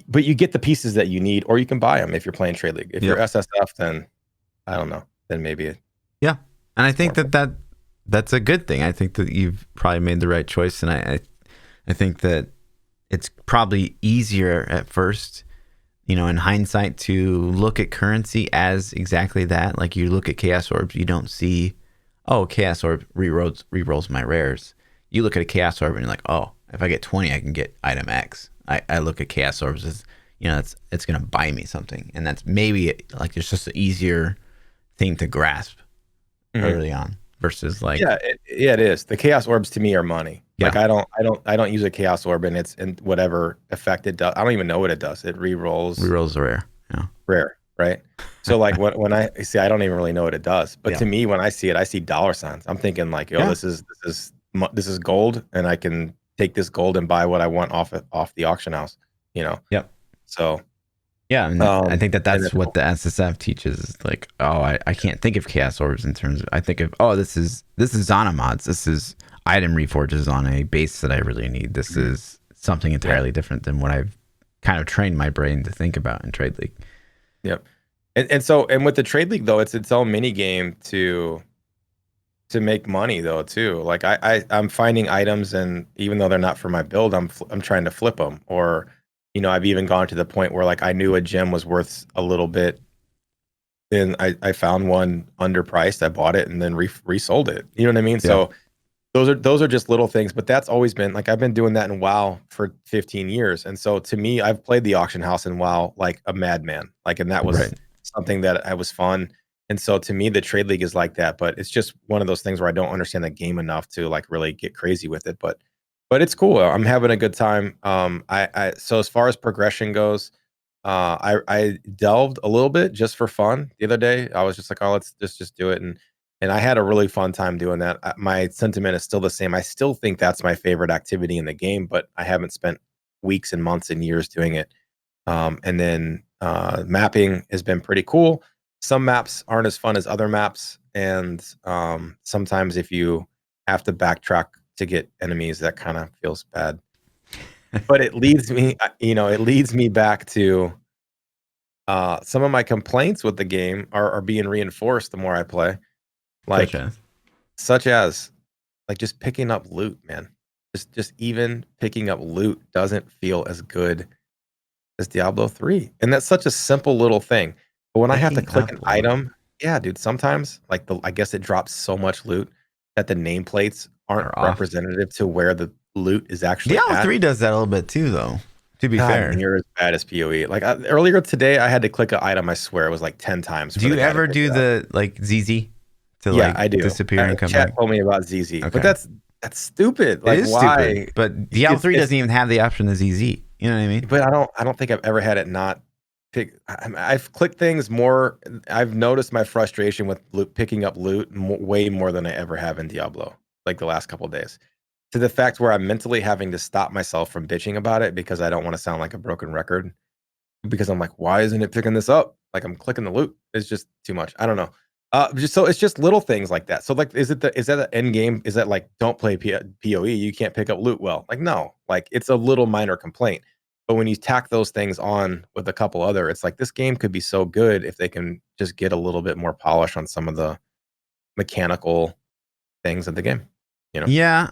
but you get the pieces that you need, or you can buy them if you're playing trade league. If you're Yep. SSF, then I don't know. Then maybe Yeah. And I it's think more. that's a good thing. I think that you've probably made the right choice, and I think that it's probably easier at first, in hindsight, to look at currency as exactly that. Like, you look at Chaos Orbs, you don't see, oh, Chaos Orb rerolls my rares. You look at a Chaos Orb and you're like, oh, if I get 20, I can get item X. I look at Chaos Orbs as, it's gonna buy me something, and that's maybe like it's just an easier thing to grasp Mhm. early on versus like, Yeah, it is. The chaos orbs to me are money. Like yeah, I don't use a chaos orb and it's in whatever effect it does. I don't even know what it does. It re-rolls rerolls are rare. Yeah, rare, right? So like when I see, I don't even really know what it does. But yeah, to me, when I see it, I see dollar signs. I'm thinking like, oh, yeah, this is gold, and I can take this gold and buy what I want off the auction house. You know. yep. So Yeah, and I think that and that's it's what cool. the SSF teaches. Is like, oh, I can't think of Chaos Orbs in terms of. I think of, oh, this is Zana mods. This is item reforges on a base that I really need. This Mhm. is something Yeah. entirely different than what I've kind of trained my brain to think about in Trade League. Yep. And with the trade league though, it's its own mini game to make money though too. Like I'm finding items, and even though they're not for my build, I'm trying to flip them. Or I've even gone to the point where like I knew a gem was worth a little bit, and I found one underpriced. I bought it and then resold it. You know what I mean? Yeah, So those are just little things, but that's always been like I've been doing that in WoW for 15 years. And so to me, I've played the auction house in WoW like a madman. Like, and that was right. something that I was fun. And so to me, the trade league is like that, but it's just one of those things where I don't understand the game enough to like really get crazy with it. But it's cool. I'm having a good time. So as far as progression goes, I delved a little bit just for fun the other day. I was just like, oh, let's just do it, and I had a really fun time doing that. My sentiment is still the same. I still think that's my favorite activity in the game, but I haven't spent weeks and months and years doing it. And then mapping has been pretty cool. Some maps aren't as fun as other maps, and sometimes if you have to backtrack to get enemies, that kind of feels bad. But it leads me back to some of my complaints with the game are being reinforced the more I play. Such Like as, such as like just picking up loot, man. Just even picking up loot doesn't feel as good as Diablo 3. And that's such a simple little thing. But when I have to Picking click up an loot. item, yeah, dude, sometimes like I guess it drops so much loot that the nameplates aren't Are off. representative to where the loot is actually Diablo at. 3 does that a little bit too, though. To be Not fair, near as bad as PoE. Like earlier today, I had to click an item. I swear it was like 10 times do for the you guy to ever pick do it up. the like ZZ to Yeah, like I do. disappear and come Chat back? told me about ZZ, Okay, but that's stupid. it Like, is stupid. why? But Diablo 3 It's doesn't even have the option of ZZ. You know what I mean? but I don't think I've ever had it not pick. I've clicked things more. I've noticed my frustration with picking up loot way more than I ever have in Diablo, like the last couple of days. To the fact where I'm mentally having to stop myself from bitching about it because I don't want to sound like a broken record. Because I'm like, why isn't it picking this up? Like I'm clicking the loot. It's just too much. I don't know. Just so it's just little things like that. So like, is that the end game? Is that like, don't play PoE? You can't pick up loot well. Like no, like it's a little minor complaint. But when you tack those things on with a couple other, it's like this game could be so good if they can just get a little bit more polish on some of the mechanical things of the game. You know? Yeah,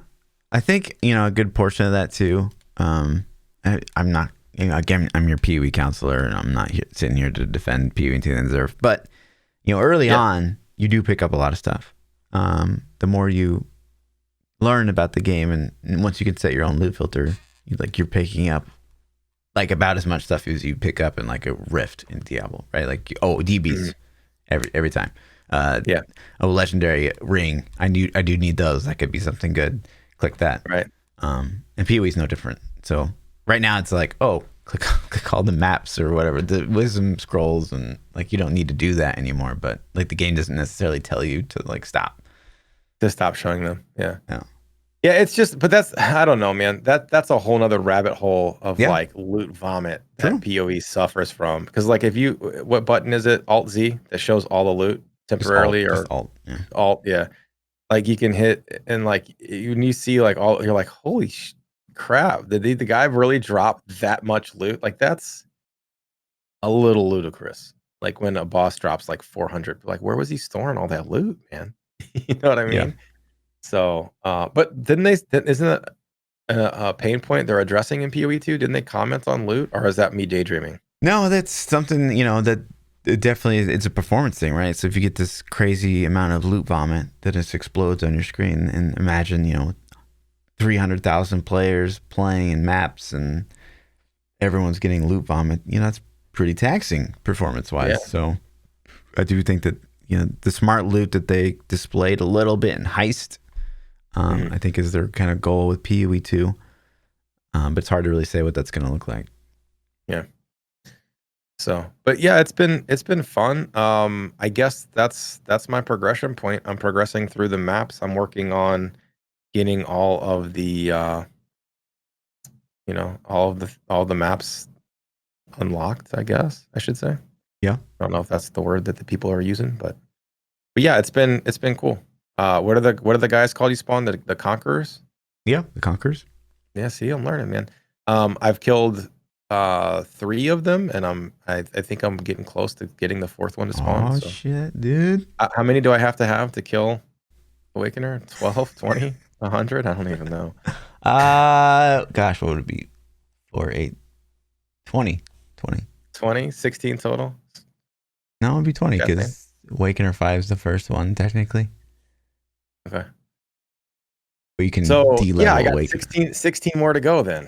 I think a good portion of that too. I'm not. Again, I'm your PoE counselor, and I'm not sitting here to defend PoE to the deserve. But early on, you do pick up a lot of stuff. The more you learn about the game, and once you can set your own loot filter, you're picking up like about as much stuff as you pick up in like a Rift in Diablo, right? Like DBs every time. Legendary ring. I do need those. That could be something good. Click that. Right. And PoE is no different. So right now it's like, click all the maps or whatever, the wisdom scrolls, and like you don't need to do that anymore. But like the game doesn't necessarily tell you to like stop. To stop showing them. Yeah. Yeah. Yeah, it's just, but that's, I don't know, man. That's a whole nother rabbit hole of like loot vomit that PoE suffers from. Because like, what button is it? Alt Z that shows all the loot temporarily, just alt. Yeah. Alt, yeah. Like you can hit and like when you see like all, you're like, holy crap! Did the guy really drop that much loot? Like that's a little ludicrous. Like when a boss drops like 400, like where was he storing all that loot, man? You know what I mean? Yeah. So, but isn't it a pain point they're addressing in PoE 2? Didn't they comment on loot, or is that me daydreaming? No, that's something, that it definitely it's a performance thing, right? So if you get this crazy amount of loot vomit that just explodes on your screen, and imagine, 300,000 players playing in maps and everyone's getting loot vomit, that's pretty taxing performance-wise. Yeah. So I do think that, the smart loot that they displayed a little bit in Heist, I think is their kind of goal with PoE 2. But it's hard to really say what that's going to look like. Yeah. So, but yeah, it's been fun. I guess that's my progression point. I'm progressing through the maps. I'm working on getting all of the all the maps unlocked, I guess I should say. Yeah. I don't know if that's the word that the people are using, but yeah, it's been cool. What are the guys called you spawn? The Conquerors? Yeah, the Conquerors. Yeah, see, I'm learning, man. I've killed 3 of them, and I think I'm getting close to getting the 4th one to spawn. Oh shit, dude. How many do I have to kill Awakener? 12, 20, 100? I don't even know. Gosh, what would it be? 4, 8, 20. 20, 16 total? No, it would be 20 Okay. because Awakener 5 is the first one, technically. Okay. But you can I got Awakener. 16 more to go then.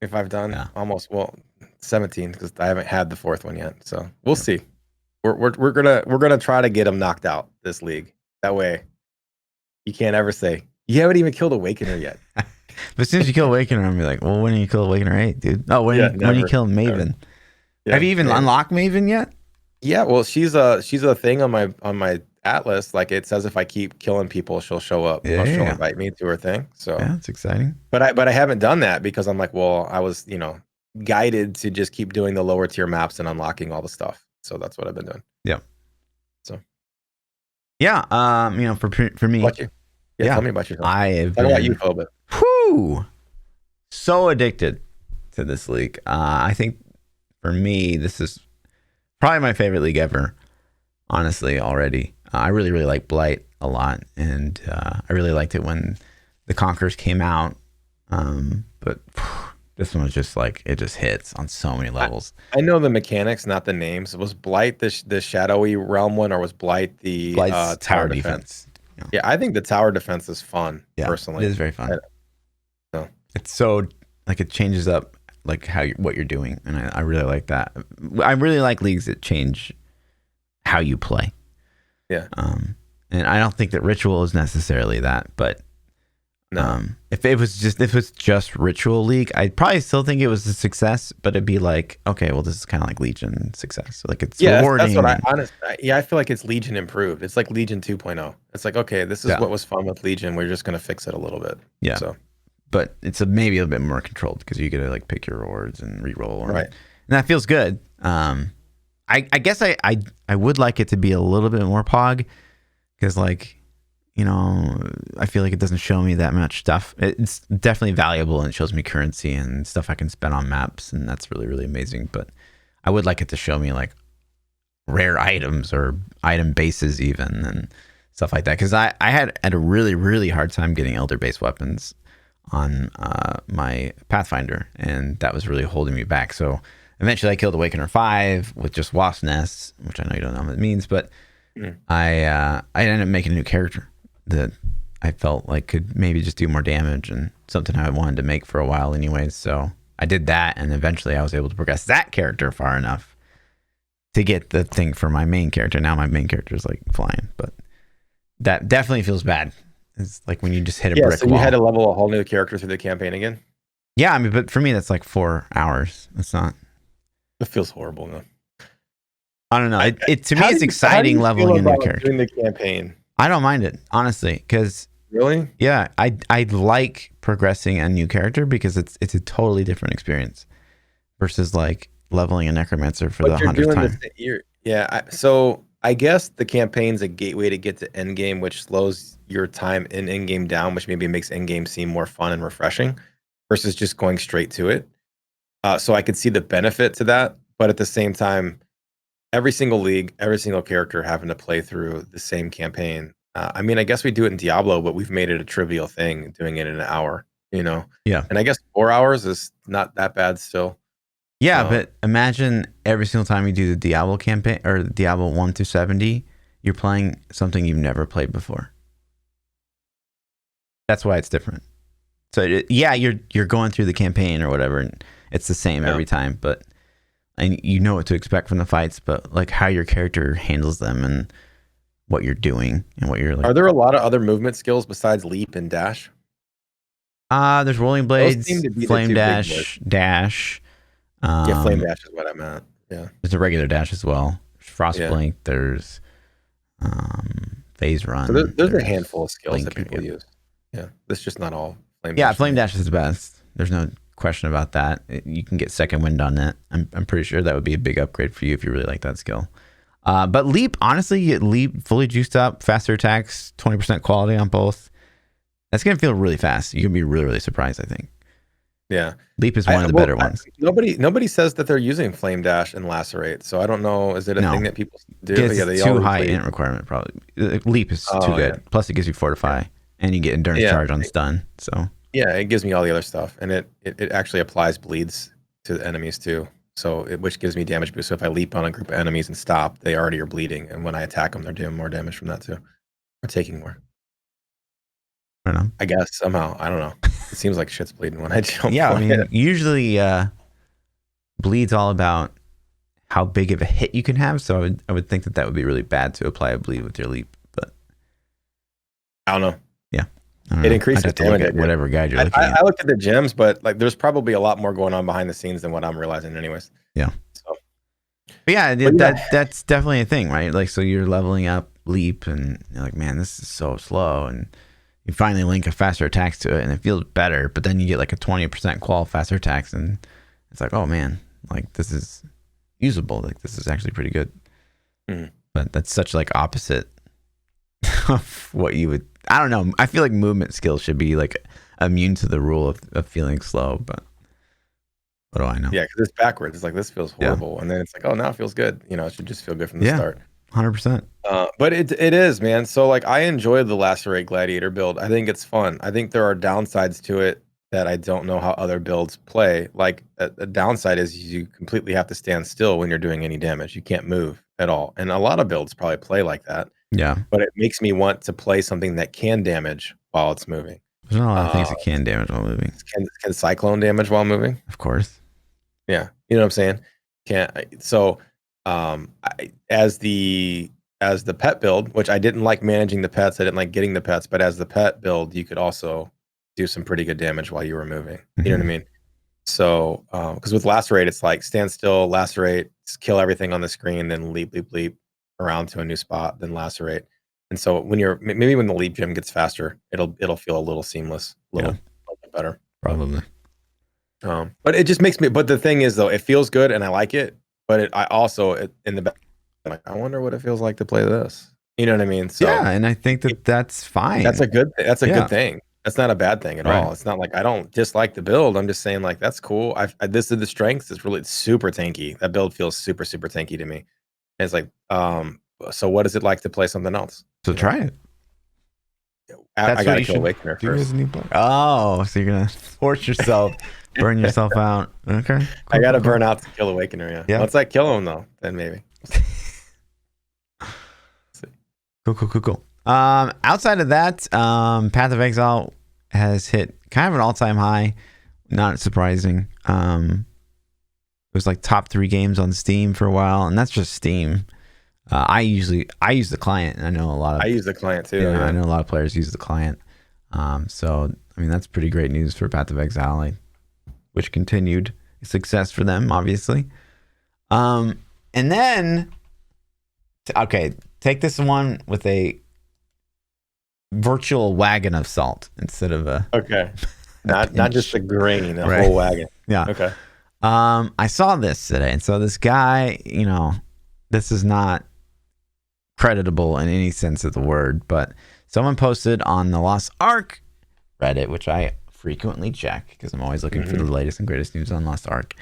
If I've done Yeah. almost 17 because I haven't had the 4th one yet. So we'll see. We're gonna try to get them knocked out this league. That way, you can't ever say you haven't even killed Awakener yet. But as soon as you kill Awakener, I'm gonna be like, well, when do you kill Awakener 8, dude? Oh, when you kill Maven. Yeah, Have you even unlocked Maven yet? Yeah, well, she's a thing on my Atlas. Like it says, if I keep killing people, she'll show up. She'll invite me to her thing. So yeah, it's exciting. But I haven't done that because I'm like, well, I was guided to just keep doing the lower tier maps and unlocking all the stuff. So that's what I've been doing. Yeah. So. Yeah. For me. What you? Yeah. Tell me about yourself. I have Talk about you for a little bit. Whew. So addicted to this league. I think for me, this is probably my favorite league ever. Honestly, already. I really, really like Blight a lot. And I really liked it when the Conquerors came out, but this one was just like it just hits on so many levels. I know the mechanics, not the names. Was Blight the shadowy realm one, or was Blight the Blight's tower defense? Yeah, I think the tower defense is fun. Yeah, personally, it is very fun. So it's so like it changes up like what you're doing, and I really like that. I really like leagues that change how you play. Yeah. And I don't think that Ritual is necessarily that, but no. If it was just Ritual League, I'd probably still think it was a success, but it'd be like, okay, well, this is kind of like Legion success. So like it's rewarding. That's what I honestly. I feel like it's Legion improved. It's like Legion 2.0. It's like, okay, this is what was fun with Legion. We're just gonna fix it a little bit. Yeah. So, but it's maybe a bit more controlled because you get to like pick your rewards and reroll, right? And that feels good. I guess I would like it to be a little bit more Pog, because like, you know, I feel like it doesn't show me that much stuff. It's definitely valuable and it shows me currency and stuff I can spend on maps, and that's really, really amazing. But I would like it to show me like rare items or item bases even and stuff like that, because I had a really, really hard time getting elder base weapons on my Pathfinder, and that was really holding me back. So eventually I killed Awakener 5 with just wasp nests, which I know you don't know what it means, but I ended up making a new character that I felt like could maybe just do more damage, and something I wanted to make for a while anyways. So I did that, and eventually I was able to progress that character far enough to get the thing for my main character. Now my main character is like flying, but that definitely feels bad. It's like when you just hit a brick so wall. You had to level a whole new character through the campaign again? Yeah, I mean, but for me that's like 4 hours. It's not. It feels horrible, man. I don't know. It to me, it's exciting leveling a new character. Doing the campaign, I don't mind it, honestly, because really, yeah, I like progressing a new character because it's a totally different experience versus like leveling a necromancer for the 100th time. So I guess the campaign's a gateway to get to end game, which slows your time in end game down, which maybe makes end game seem more fun and refreshing versus just going straight to it. So I could see the benefit to that, but at the same time, every single league, every single character having to play through the same campaign. I mean, I guess we do it in Diablo, but we've made it a trivial thing doing it in an hour, you know? Yeah. And I guess 4 hours is not that bad still. Yeah, but imagine every single time you do the Diablo campaign or the Diablo 1 to 70, you're playing something you've never played before. That's why it's different. So you're going through the campaign or whatever, and it's the same every time, but and you know what to expect from the fights, but like how your character handles them and what you're doing and what you're like. Are there a lot of other movement skills besides leap and dash? There's rolling blades, flame dash, dash. Flame dash is what I meant. Yeah. There's a regular dash as well. Frost blink. There's phase run. So there's a handful of skills that people use. Yeah. That's just not all flame dash. Yeah, flame dash is the best. There's no question about that. You can get second wind on it. I'm pretty sure that would be a big upgrade for you if you really like that skill. But leap, honestly, you get leap fully juiced up, faster attacks, 20% quality on both. That's gonna feel really fast. You're gonna be really, really surprised, I think. Yeah, leap is one of the better ones. Nobody says that they're using flame dash and lacerate, so I don't know. Is it a thing that people do? It's too high int requirement. Probably leap is too good. Plus, it gives you fortify, and you get endurance charge on stun. So yeah, it gives me all the other stuff, and it actually applies bleeds to the enemies too. So which gives me damage boost. So if I leap on a group of enemies and stop, they already are bleeding, and when I attack them, they're doing more damage from that too, or taking more. I don't know. I guess somehow I don't know. It seems like shit's bleeding when I jump. Yeah, I mean, usually bleed's all about how big of a hit you can have. So I would think that would be really bad to apply a bleed with your leap, but I don't know. Yeah, it increases damage. Whatever guide you're looking at. I looked at the gems, but like, there's probably a lot more going on behind the scenes than what I'm realizing, anyways. Yeah. So, that's definitely a thing, right? Like, so you're leveling up leap, and you're like, man, this is so slow, and you finally link a faster attacks to it, and it feels better. But then you get like a 20% qual faster attacks, and it's like, oh man, like this is usable. Like this is actually pretty good. Mm-hmm. But that's such like opposite of what you would. I don't know. I feel like movement skills should be like immune to the rule of feeling slow. But what do I know? Yeah, because it's backwards. It's like this feels horrible, and then it's like, oh, now it feels good. You know, it should just feel good from the start. 100%. But it is, man. So like I enjoy the Lacerate Gladiator build. I think it's fun. I think there are downsides to it that I don't know how other builds play. Like a downside is you completely have to stand still when you're doing any damage. You can't move at all. And a lot of builds probably play like that. Yeah. But it makes me want to play something that can damage while it's moving. There's not a lot of things Uh, that can damage while moving. can Cyclone damage while moving? Of course. Yeah, you know what I'm saying? So as the pet build, which I didn't like managing the pets, I didn't like getting the pets, but as the pet build, you could also do some pretty good damage while you were moving. You know what I mean? So because with Lacerate, it's like stand still, Lacerate, kill everything on the screen, then leap around to a new spot, then Lacerate. And so when you're maybe when the leap gem gets faster, it'll feel a little seamless, a little bit better. Probably. But it just makes me. But the thing is, though, it feels good and I like it. But I also in the back, I'm like, I wonder what it feels like to play this. You know what I mean? So Yeah, and I think that's fine. that's a good. That's a Yeah. good thing. That's not a bad thing at Right. all. It's not like I don't dislike the build. I'm just saying like that's cool. This is the strengths. It's really super tanky. That build feels super tanky to me. And it's like, so what is it like to play something else? So try it. I what gotta you kill should Awakener do as first. a new player. Oh, so you're gonna force yourself, burn yourself out. Okay. I gotta cool. burn out to kill Awakener. Yeah. Yeah. Once I kill him though, then maybe. Cool. Outside of that, Path of Exile has hit kind of an all-time high. Not surprising. It was like top 3 games on Steam for a while, and that's just Steam. I use the client, and I know a lot of I use the client too. I know a lot of players use the client. So I mean that's pretty great news for Path of Exile, which continued success for them, obviously. And then take this one with a virtual wagon of salt instead of a not just a grain, a Right. whole wagon. Yeah. Okay. I saw this today, and so this guy, this is not creditable in any sense of the word, but someone posted on the Lost Ark Reddit, which I frequently check because I'm always looking for the latest and greatest news on Lost Ark.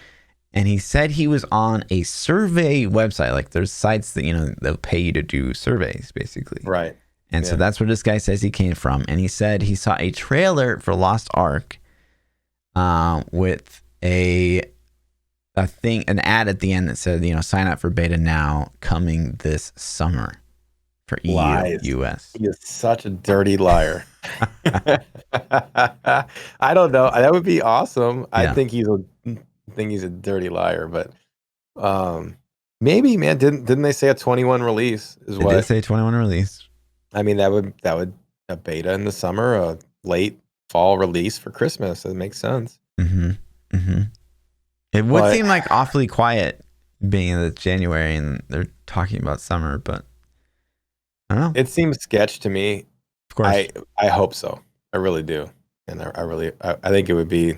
And he said he was on a survey website. Like there's sites that, they'll pay you to do surveys, basically. Right. And so that's where this guy says he came from. And he said he saw a trailer for Lost Ark with an ad at the end that said, sign up for beta now, coming this summer for EU, Lies. US. He is such a dirty liar. I don't know. That would be awesome. I Yeah. think he's a dirty liar, but maybe, man. Didn't they say a 21 release is They what? did say 21 release. I mean, that would a beta in the summer, a late fall release for Christmas. It makes sense. It would But- seem like awfully quiet being that it's January and they're talking about summer, but I don't know. It seems sketch to me. Of course. I hope so. I really do, and I think it would be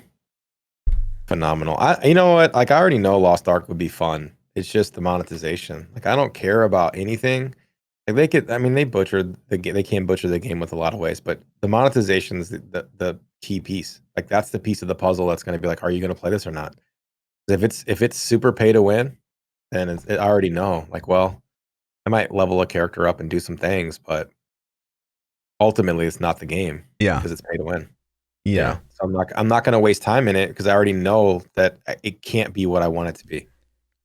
phenomenal. You know what? Like I already know Lost Ark would be fun. It's just the monetization. Like I don't care about anything. Like they could. I mean, they butchered the game. They can butcher the game with a lot of ways, but the monetization is the key piece. Like that's the piece of the puzzle that's going to be like, are you going to play this or not? If it's super pay to win, then I already know. Like, well, I might level a character up and do some things, but ultimately it's not the game yeah. because it's pay to win. Yeah. So I'm not going to waste time in it because I already know that it can't be what I want it to be.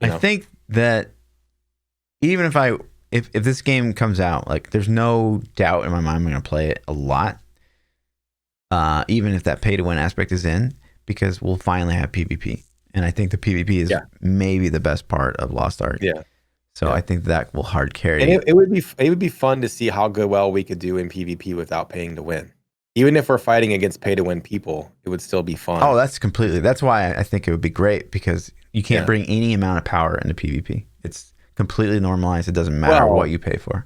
I think that even if this game comes out, like there's no doubt in my mind I'm going to play it a lot. Even if that pay to win aspect is in, because we'll finally have PvP. And I think the PvP is maybe the best part of Lost Ark. Yeah. So I think that will hard carry. And it would be fun to see how well we could do in PvP without paying to win. Even if we're fighting against pay to win people, it would still be fun. Oh, that's why I think it would be great, because you can't bring any amount of power into PvP. It's completely normalized. It doesn't matter what you pay for.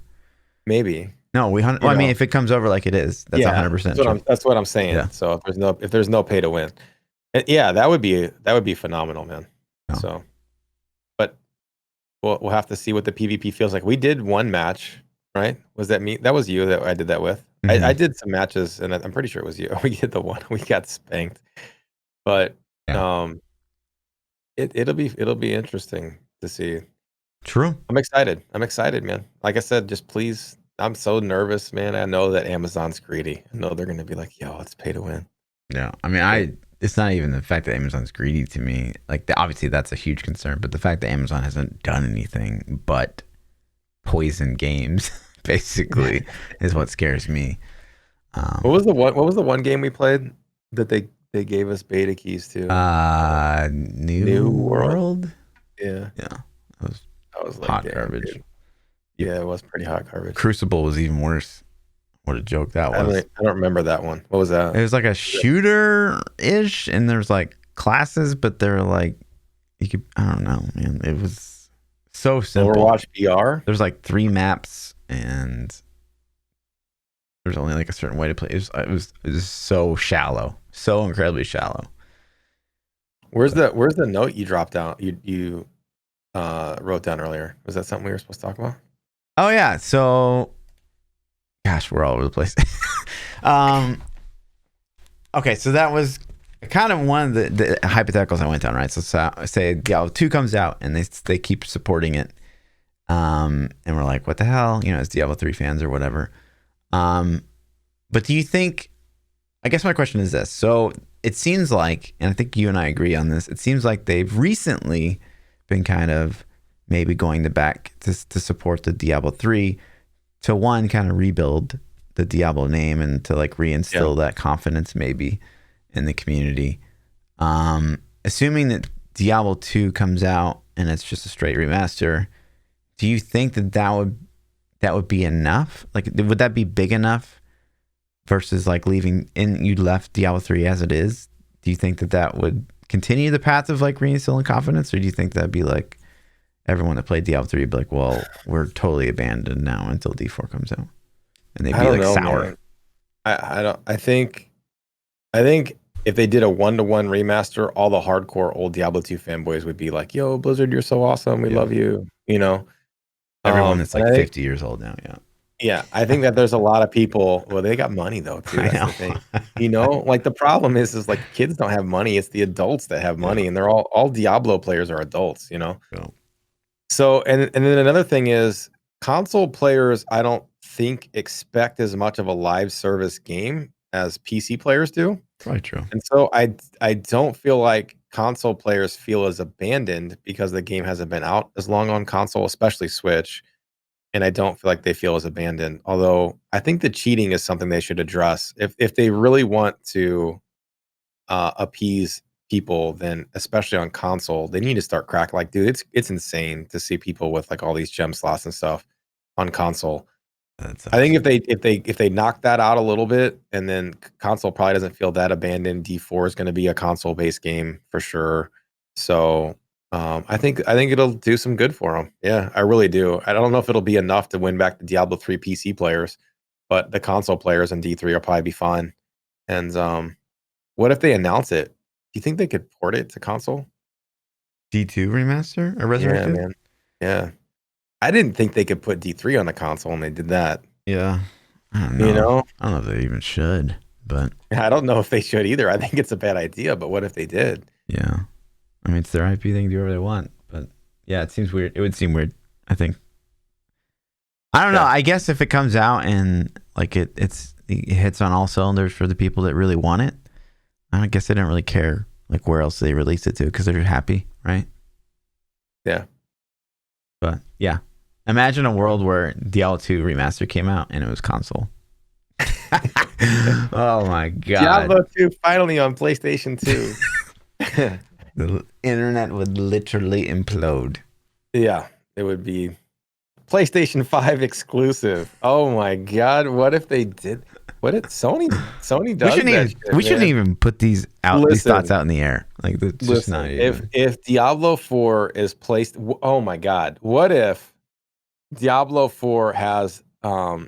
Maybe. No, I mean, if it comes over like it is, that's 100% true. That's what I'm saying. Yeah. So if there's no pay to win, that would be phenomenal, man. Yeah. So, but we'll have to see what the PvP feels like. We did one match, right? Was that me? That was you that I did that with. Mhm. I did some matches, and I'm pretty sure it was you. We did the one. We got spanked, but it'll be interesting to see. True. I'm excited, man. Like I said, just please. I'm so nervous, man. I know that Amazon's greedy. I know they're gonna be like, "Yo, it's pay to win." Yeah. I mean, it's not even the fact that Amazon's greedy to me. Like, obviously, that's a huge concern. But the fact that Amazon hasn't done anything but poison games, basically, is what scares me. What was the one game we played that they gave us beta keys to? New World. Yeah, Yeah. that was like Hot damn, garbage. dude. Yeah, it was pretty hot garbage. Crucible was even worse. What a joke that was. I don't remember that one. What was that? It was like a shooter-ish, and there's like classes, but they're like, you could, I don't know, man. It was so simple. Overwatch VR? There's like 3 maps, and there's only like a certain way to play. It was so shallow, so incredibly shallow. Where's the note you dropped out? You wrote down earlier. Was that something we were supposed to talk about? Oh yeah, so gosh, we're all over the place. Okay, so that was kind of one of the hypotheticals I went down, right? So say Diablo 2 comes out and they keep supporting it. And we're like, what the hell? You know, as Diablo 3 fans or whatever. But do you think, I guess my question is this. So it seems like, and I think you and I agree on this, it seems like they've recently been kind of maybe going back to support the Diablo 3 to one, kind of rebuild the Diablo name and to like reinstill that confidence maybe in the community. Assuming that Diablo 2 comes out and it's just a straight remaster, do you think that would be enough? Like, would that be big enough versus like leaving in, you left Diablo 3 as it is? Do you think that would continue the path of like reinstilling confidence, or do you think that'd be like everyone that played Diablo 3 would be like, well, we're totally abandoned now until D4 comes out, and they'd be like sour? Man. I think if they did a 1-to-1 remaster, all the hardcore old Diablo 2 fanboys would be like, "Yo, Blizzard, you're so awesome. We love you." You know, everyone that's like 50 years old now. Yeah. Yeah, I think that there's a lot of people. Well, they got money though, too. That's the thing. You know, like the problem is like kids don't have money. It's the adults that have money, and they're all Diablo players are adults. You know. Yeah. So and then another thing is console players, I don't think expect as much of a live service game as PC players do. Probably true. And so I don't feel like console players feel as abandoned because the game hasn't been out as long on console, especially Switch. And I don't feel like they feel as abandoned. Although I think the cheating is something they should address. If they really want to appease people, then especially on console, they need to start crack. Like, dude, it's insane to see people with like all these gem slots and stuff on console. I think if they knock that out a little bit, and then console probably doesn't feel that abandoned. D4 is going to be a console based game for sure. So I think it'll do some good for them. Yeah, I really do. I don't know if it'll be enough to win back the Diablo 3 PC players, but the console players in D3 will probably be fine. And what if they announce it? Do you think they could port it to console? D2 remaster or resurrected? Yeah, man. Yeah. I didn't think they could put D3 on the console, and they did that. Yeah. I don't know. You know? I don't know if they even should, but I don't know if they should either. I think it's a bad idea, but what if they did? Yeah. I mean, it's their IP. They can do whatever they want. But yeah, it seems weird. It would seem weird, I think. I don't know. I guess if it comes out and like it hits on all cylinders for the people that really want it, I guess they didn't really care like where else they released it to because they're happy, right? Yeah. But yeah. Imagine a world where Diablo 2 Remaster came out and it was console. Oh my god. Diablo 2 finally on PlayStation 2. The internet would literally implode. Yeah, it would be PlayStation 5 exclusive. Oh my god, what if they did? What if Sony does we shouldn't even put these thoughts out in the air. Like, it's just not even. If Diablo 4 is placed, oh my god, what if Diablo 4 has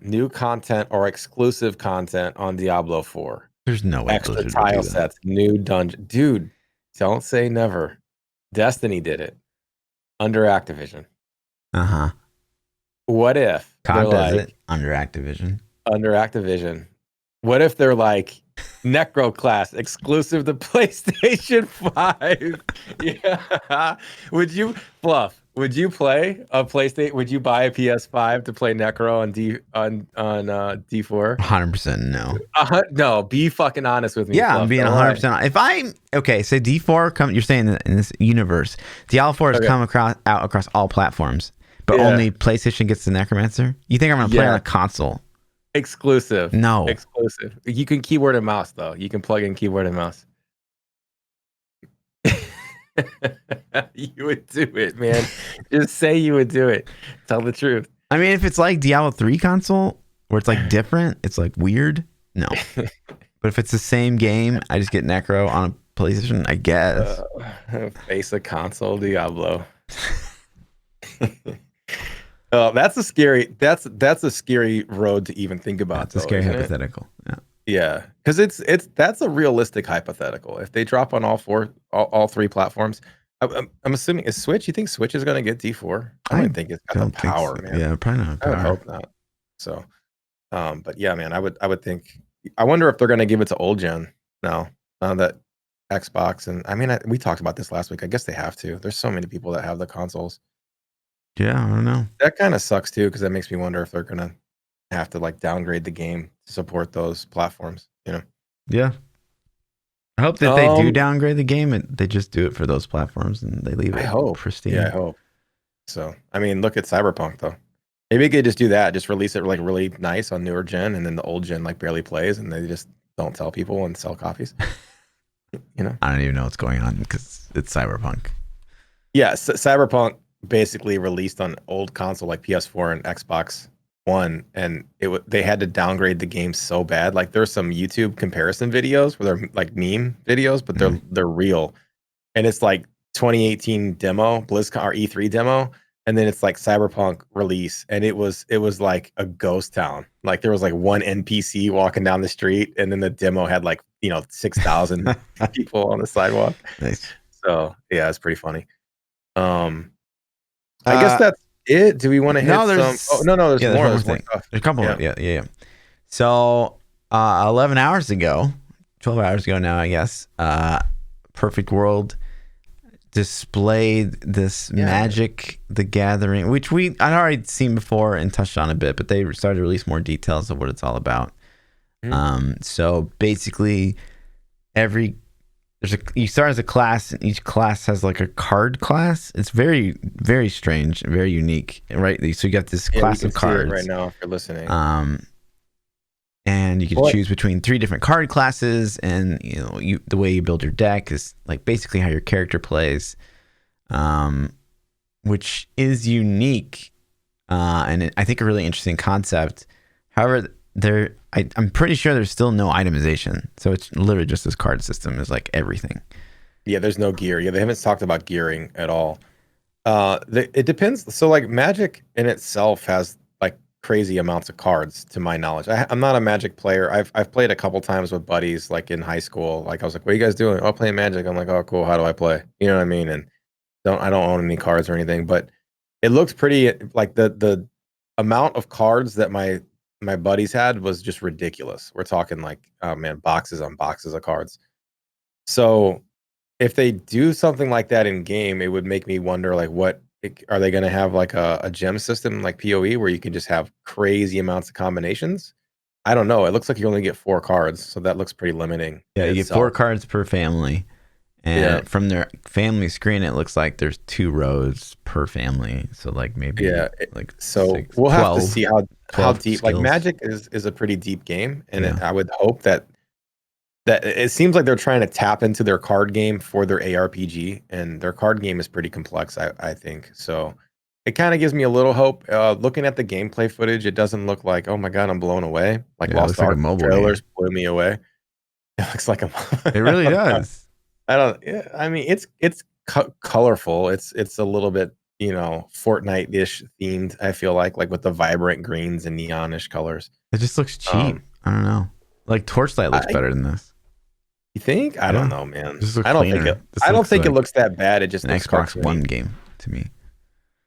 new content or exclusive content on Diablo 4? There's no way. Extra tile sets, new dungeon. Dude, don't say never. Destiny did it under Activision. Uh-huh. What if COD does it under Activision? Under Activision. What if they're like Necro class exclusive to PlayStation 5? Yeah. Would you, Fluff, Would you play a PlayStation? Would you buy a PS5 to play Necro on D4? 100% no. No, be fucking honest with me. Yeah, I'm Fluff. being Don't lie. 100%. If I'm okay, say D4 come. You're saying that in this universe, Diablo 4 has Okay. come across all platforms, but Yeah. only PlayStation gets the Necromancer. You think I'm gonna play Yeah. on a console? Exclusive. No. Exclusive. You can keyboard and mouse though. You can plug in keyboard and mouse. You would do it, man. Just say you would do it. Tell the truth. I mean, if it's like Diablo 3 console, where it's like different, it's like weird. No. But if it's the same game, I just get Necro on a PlayStation, I guess. Face a console Diablo. Oh, that's a scary. That's a scary road to even think about. That's a scary isn't it? hypothetical. Yeah. Yeah, because that's a realistic hypothetical. If they drop on all three platforms, I'm assuming is Switch. You think Switch is going to get D4? I don't think it's got the Don't think power, so. man. Yeah, probably not. I would Power. hope not. So, but yeah, man, I would think. I wonder if they're going to give it to old gen now that Xbox and I mean we talked about this last week. I guess they have to. There's so many people that have the consoles. Yeah, I don't know. That kind of sucks too because that makes me wonder if they're going to have to like downgrade the game to support those platforms. You know. Yeah. I hope that they do downgrade the game and they just do it for those platforms and they leave it pristine. Yeah, I hope. So, I mean, look at Cyberpunk though. Maybe they could just do that, just release it like really nice on newer gen, and then the old gen like barely plays, and they just don't tell people and sell copies. You know, I don't even know what's going on because it's Cyberpunk. yeah. Cyberpunk basically released on old console like PS4 and Xbox One, and they had to downgrade the game so bad. Like there's some YouTube comparison videos where they're like meme videos, but they're real, and it's like 2018 demo, BlizzCon or E3 demo, and then it's like Cyberpunk release, and it was like a ghost town. Like there was like one NPC walking down the street, and then the demo had like 6,000 people on the sidewalk. Nice. So yeah, it's pretty funny. I guess that's it. Do we want to hit some? Oh, no, there's more. There's more stuff. There's a couple more. Yeah. So 11 hours ago, 12 hours ago now, I guess, Perfect World displayed this Magic the Gathering, which I'd already seen before and touched on a bit, but they started to release more details of what it's all about. So basically, you start as a class, and each class has like a card class. It's very, very strange, very unique, right? So you got this class of cards right now if you're listening. And you can choose between 3 different card classes, and the way you build your deck is like basically how your character plays, which is unique, and I think a really interesting concept. However, I'm pretty sure there's still no itemization, so it's literally just this card system is like everything. Yeah, there's no gear. Yeah, they haven't talked about gearing at all. It depends. So like Magic in itself has like crazy amounts of cards, to my knowledge. I'm not a Magic player. I've played a couple times with buddies, like in high school. Like I was like, "What are you guys doing?" "Oh, playing Magic." I'm like, "Oh, cool. How do I play?" You know what I mean? And I don't own any cards or anything, but it looks pretty. Like the amount of cards that my buddies had was just ridiculous. We're talking like, oh man, boxes on boxes of cards. So if they do something like that in game, it would make me wonder, like, what are they going to have, like a gem system like PoE where you can just have crazy amounts of combinations? I don't know. It looks like you only get 4 cards, so that looks pretty limiting. Yeah, you get 4 cards per family. And from their family screen, it looks like there's 2 rows per family. So like maybe so 6, we'll 12, have to see how deep. skills. Like Magic is a pretty deep game, and I would hope that it seems like they're trying to tap into their card game for their ARPG, and their card game is pretty complex. I think so. It kind of gives me a little hope. Looking at the gameplay footage, it doesn't look like, oh my god, I'm blown away. Like Lost Ark trailers blew me away. It looks like it really does. I mean, it's colorful. It's a little bit, Fortnite-ish themed. I feel like with the vibrant greens and neonish colors. It just looks cheap. I don't know. Like Torchlight looks better than this. You think? I don't know, man. I don't think it looks that bad. It just an looks Xbox One game to me.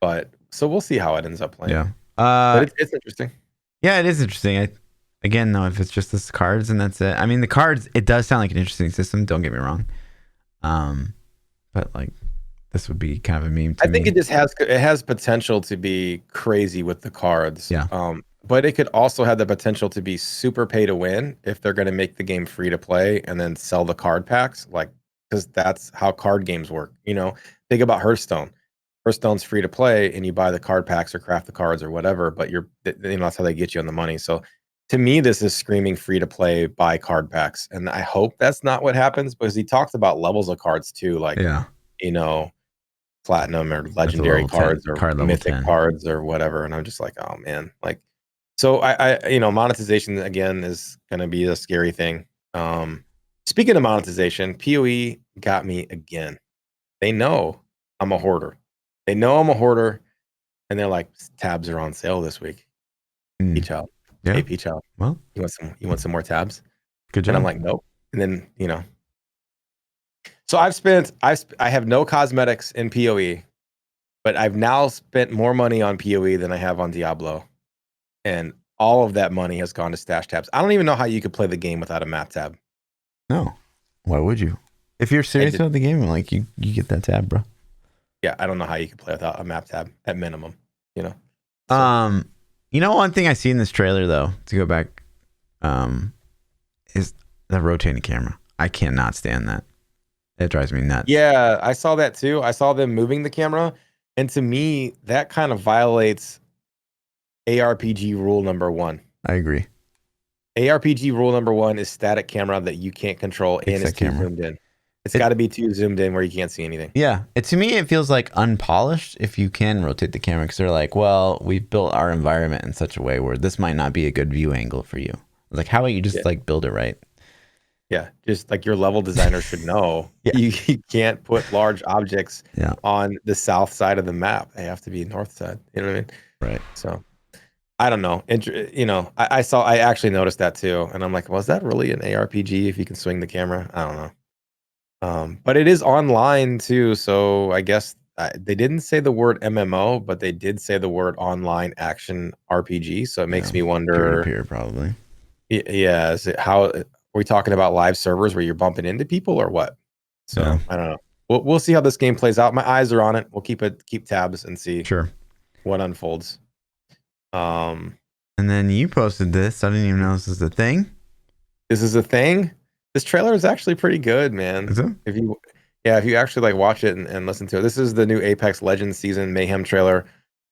But so we'll see how it ends up playing. Yeah. But it's interesting. Yeah, it is interesting. Again, though, if it's just the cards and that's it. I mean, the cards, it does sound like an interesting system. Don't get me wrong. But like, this would be kind of a meme to I think me. it has potential to be crazy with the cards. Yeah. But it could also have the potential to be super pay to win if they're going to make the game free to play and then sell the card packs, like, because that's how card games work. Think about Hearthstone. Hearthstone's free to play, and you buy the card packs or craft the cards or whatever. But that's how they get you on the money. So, to me, this is screaming free to play, buy card packs, and I hope that's not what happens because he talks about levels of cards too, like Yeah. Platinum or legendary cards or card level mythic 10. cards or whatever. And I'm just like, oh man, like, so monetization again is going to be a scary thing. Speaking of monetization, PoE got me again. They know I'm a hoarder. And they're like, tabs are on sale this week. Peach out. Yeah. Hey, Peach out. Well, you want some more tabs? Good job. And I'm like, nope. And then, so I have no cosmetics in PoE, but I've now spent more money on PoE than I have on Diablo. And all of that money has gone to stash tabs. I don't even know how you could play the game without a map tab. No. Why would you? If you're serious about the game, like you get that tab, bro. Yeah, I don't know how you could play without a map tab at minimum, So. One thing I see in this trailer though, to go back, is the rotating camera. I cannot stand that. It drives me nuts. Yeah, I saw that too. I saw them moving the camera, and to me, that kind of violates ARPG rule number 1. I agree. ARPG rule number 1 is static camera that you can't control and it's too zoomed in. It's got to be too zoomed in where you can't see anything. Yeah. To me, it feels like unpolished if you can rotate the camera, because they're like, well, we've built our environment in such a way where this might not be a good view angle for you. Like, how about you just like build it right? Yeah, just like your level designer should know. You can't put large objects on the south side of the map. They have to be north side. You know what I mean? Right. So I don't know. I actually noticed that too. And I'm like, was that really an ARPG if you can swing the camera? I don't know. But it is online too. So I guess they didn't say the word MMO, but they did say the word online action RPG. So it makes me wonder. Peer-to-peer, probably. Yeah. Are we talking about live servers where you're bumping into people or what? So I don't know. We'll see how this game plays out. My eyes are on it. We'll keep tabs and see what unfolds. And then you posted this. I didn't even know this is a thing. This is a thing. This trailer is actually pretty good, man. Is it? If you actually like watch it and listen to it. This is the new Apex Legends season Mayhem trailer.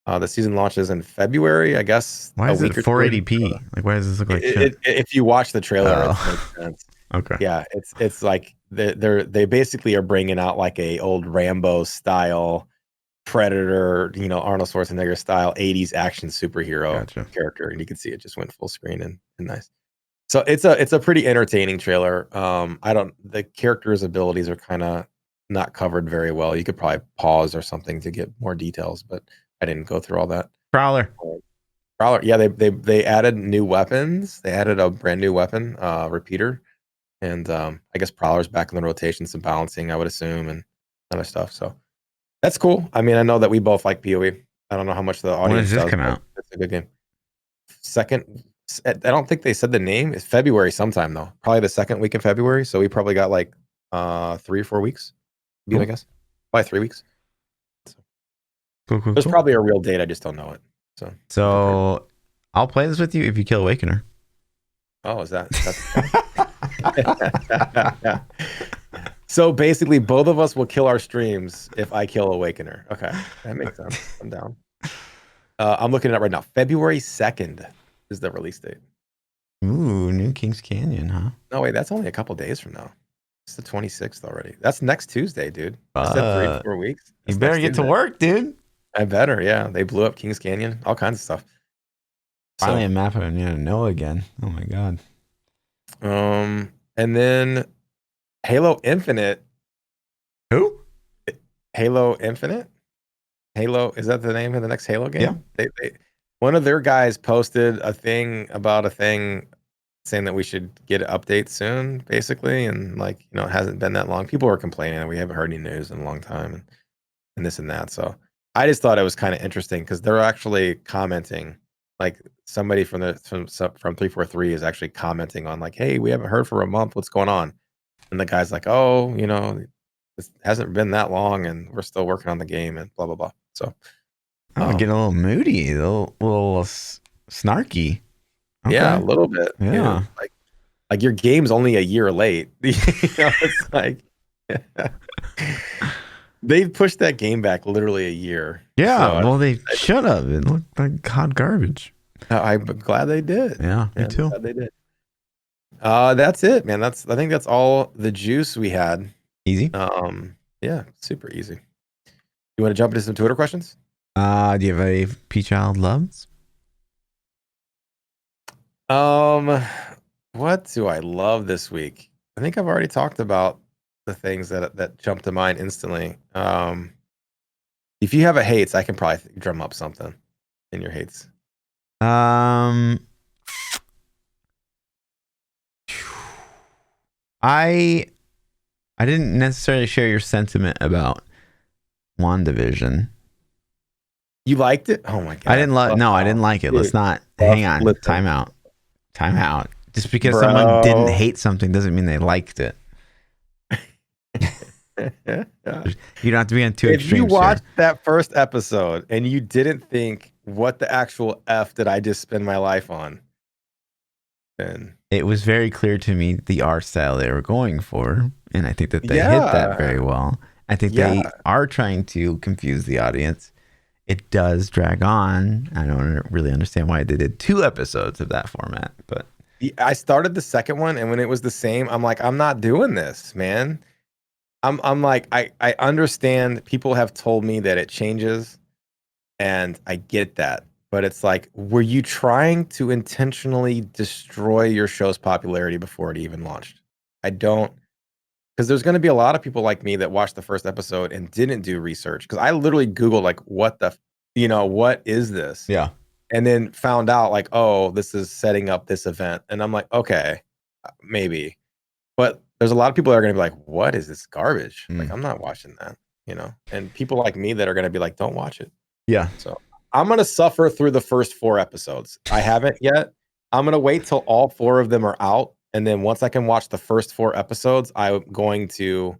The season launches in February, I guess. Why is it 480p? Like, why does this look like shit? If you watch the trailer, it makes sense. Okay. Yeah, it's like they basically are bringing out like a old Rambo style Predator, Arnold Schwarzenegger style 80s action superhero character, and you can see it just went full screen and nice. So it's a pretty entertaining trailer. The character's abilities are kind of not covered very well. You could probably pause or something to get more details, but I didn't go through all that. Prowler. Yeah, they added new weapons. They added a brand new weapon, repeater, and I guess Prowler's back in the rotation, some balancing, I would assume, and other stuff. So that's cool. I mean, I know that we both like PoE. I don't know how much the audience When does this does, come out? It's a good game. I don't think they said the name. It's February sometime though. Probably the second week in February. So we probably got like 3 or 4 weeks. I guess probably 3 weeks. Cool. There's probably a real date. I just don't know it. So I'll play this with you if you kill Awakener. Oh, is that? So basically, both of us will kill our streams if I kill Awakener. Okay, that makes sense. I'm down. I'm looking it up right now. February 2nd is the release date. Ooh, new Kings Canyon, huh? No, wait, that's only a couple days from now. It's the 26th already. That's next Tuesday, dude. I said 3 or 4 weeks. You better get to work, dude. I better, yeah. They blew up Kings Canyon, all kinds of stuff. Finally a map I need to know again. Oh my god. And then Halo Infinite. Who? Halo Infinite? Halo, is that the name of the next Halo game? Yeah. They one of their guys posted a thing about a thing saying that we should get an update soon, basically, and it hasn't been that long. People were complaining that we haven't heard any news in a long time and this and that. So I just thought it was kind of interesting because they're actually commenting, like somebody from 343 is actually commenting on like, hey, we haven't heard for a month. What's going on? And the guy's like, oh, it hasn't been that long, and we're still working on the game and blah blah blah. So Oh, getting a little moody, a little snarky. Okay. yeah, a little bit. Yeah. You know, like your game's only a year late. You know, it's like they've pushed that game back literally a year. Yeah, So well, they should have. It looked like hot garbage. I'm glad they did. Yeah, me too. I'm glad they did. That's it, man. I think that's all the juice we had. Easy. Yeah, super easy. You want to jump into some Twitter questions? Do you have a P-Child loves? What do I love this week? I think I've already talked about the things that jump to mind instantly. If you have a hates, I can probably drum up something in your hates. I didn't necessarily share your sentiment about WandaVision. You liked it? Oh my god! I didn't I didn't like it. Let's not. Hang on. Time out. Just because someone didn't hate something doesn't mean they liked it. You don't have to be on two extremes. If you watched that first episode and you didn't think, what the actual F did I just spend my life on? Then it was very clear to me the art style they were going for. And I think that they hit that very well. I think they are trying to confuse the audience. It does drag on. I don't really understand why they did 2 episodes of that format, but I started the second one, and when it was the same, I'm like, I'm not doing this, man. I'm like, I understand people have told me that it changes, and I get that. But it's like, were you trying to intentionally destroy your show's popularity before it even launched? I don't, because there's going to be a lot of people like me that watched the first episode and didn't do research. Because I literally Googled, like, what is this? Yeah. And then found out, like, oh, this is setting up this event. And I'm like, okay, maybe. But there's a lot of people that are going to be like, what is this garbage? Like, I'm not watching that, and people like me that are going to be like, don't watch it. Yeah. So I'm going to suffer through the first 4 episodes. I haven't yet. I'm going to wait till all 4 of them are out. And then once I can watch the first 4 episodes, I'm going to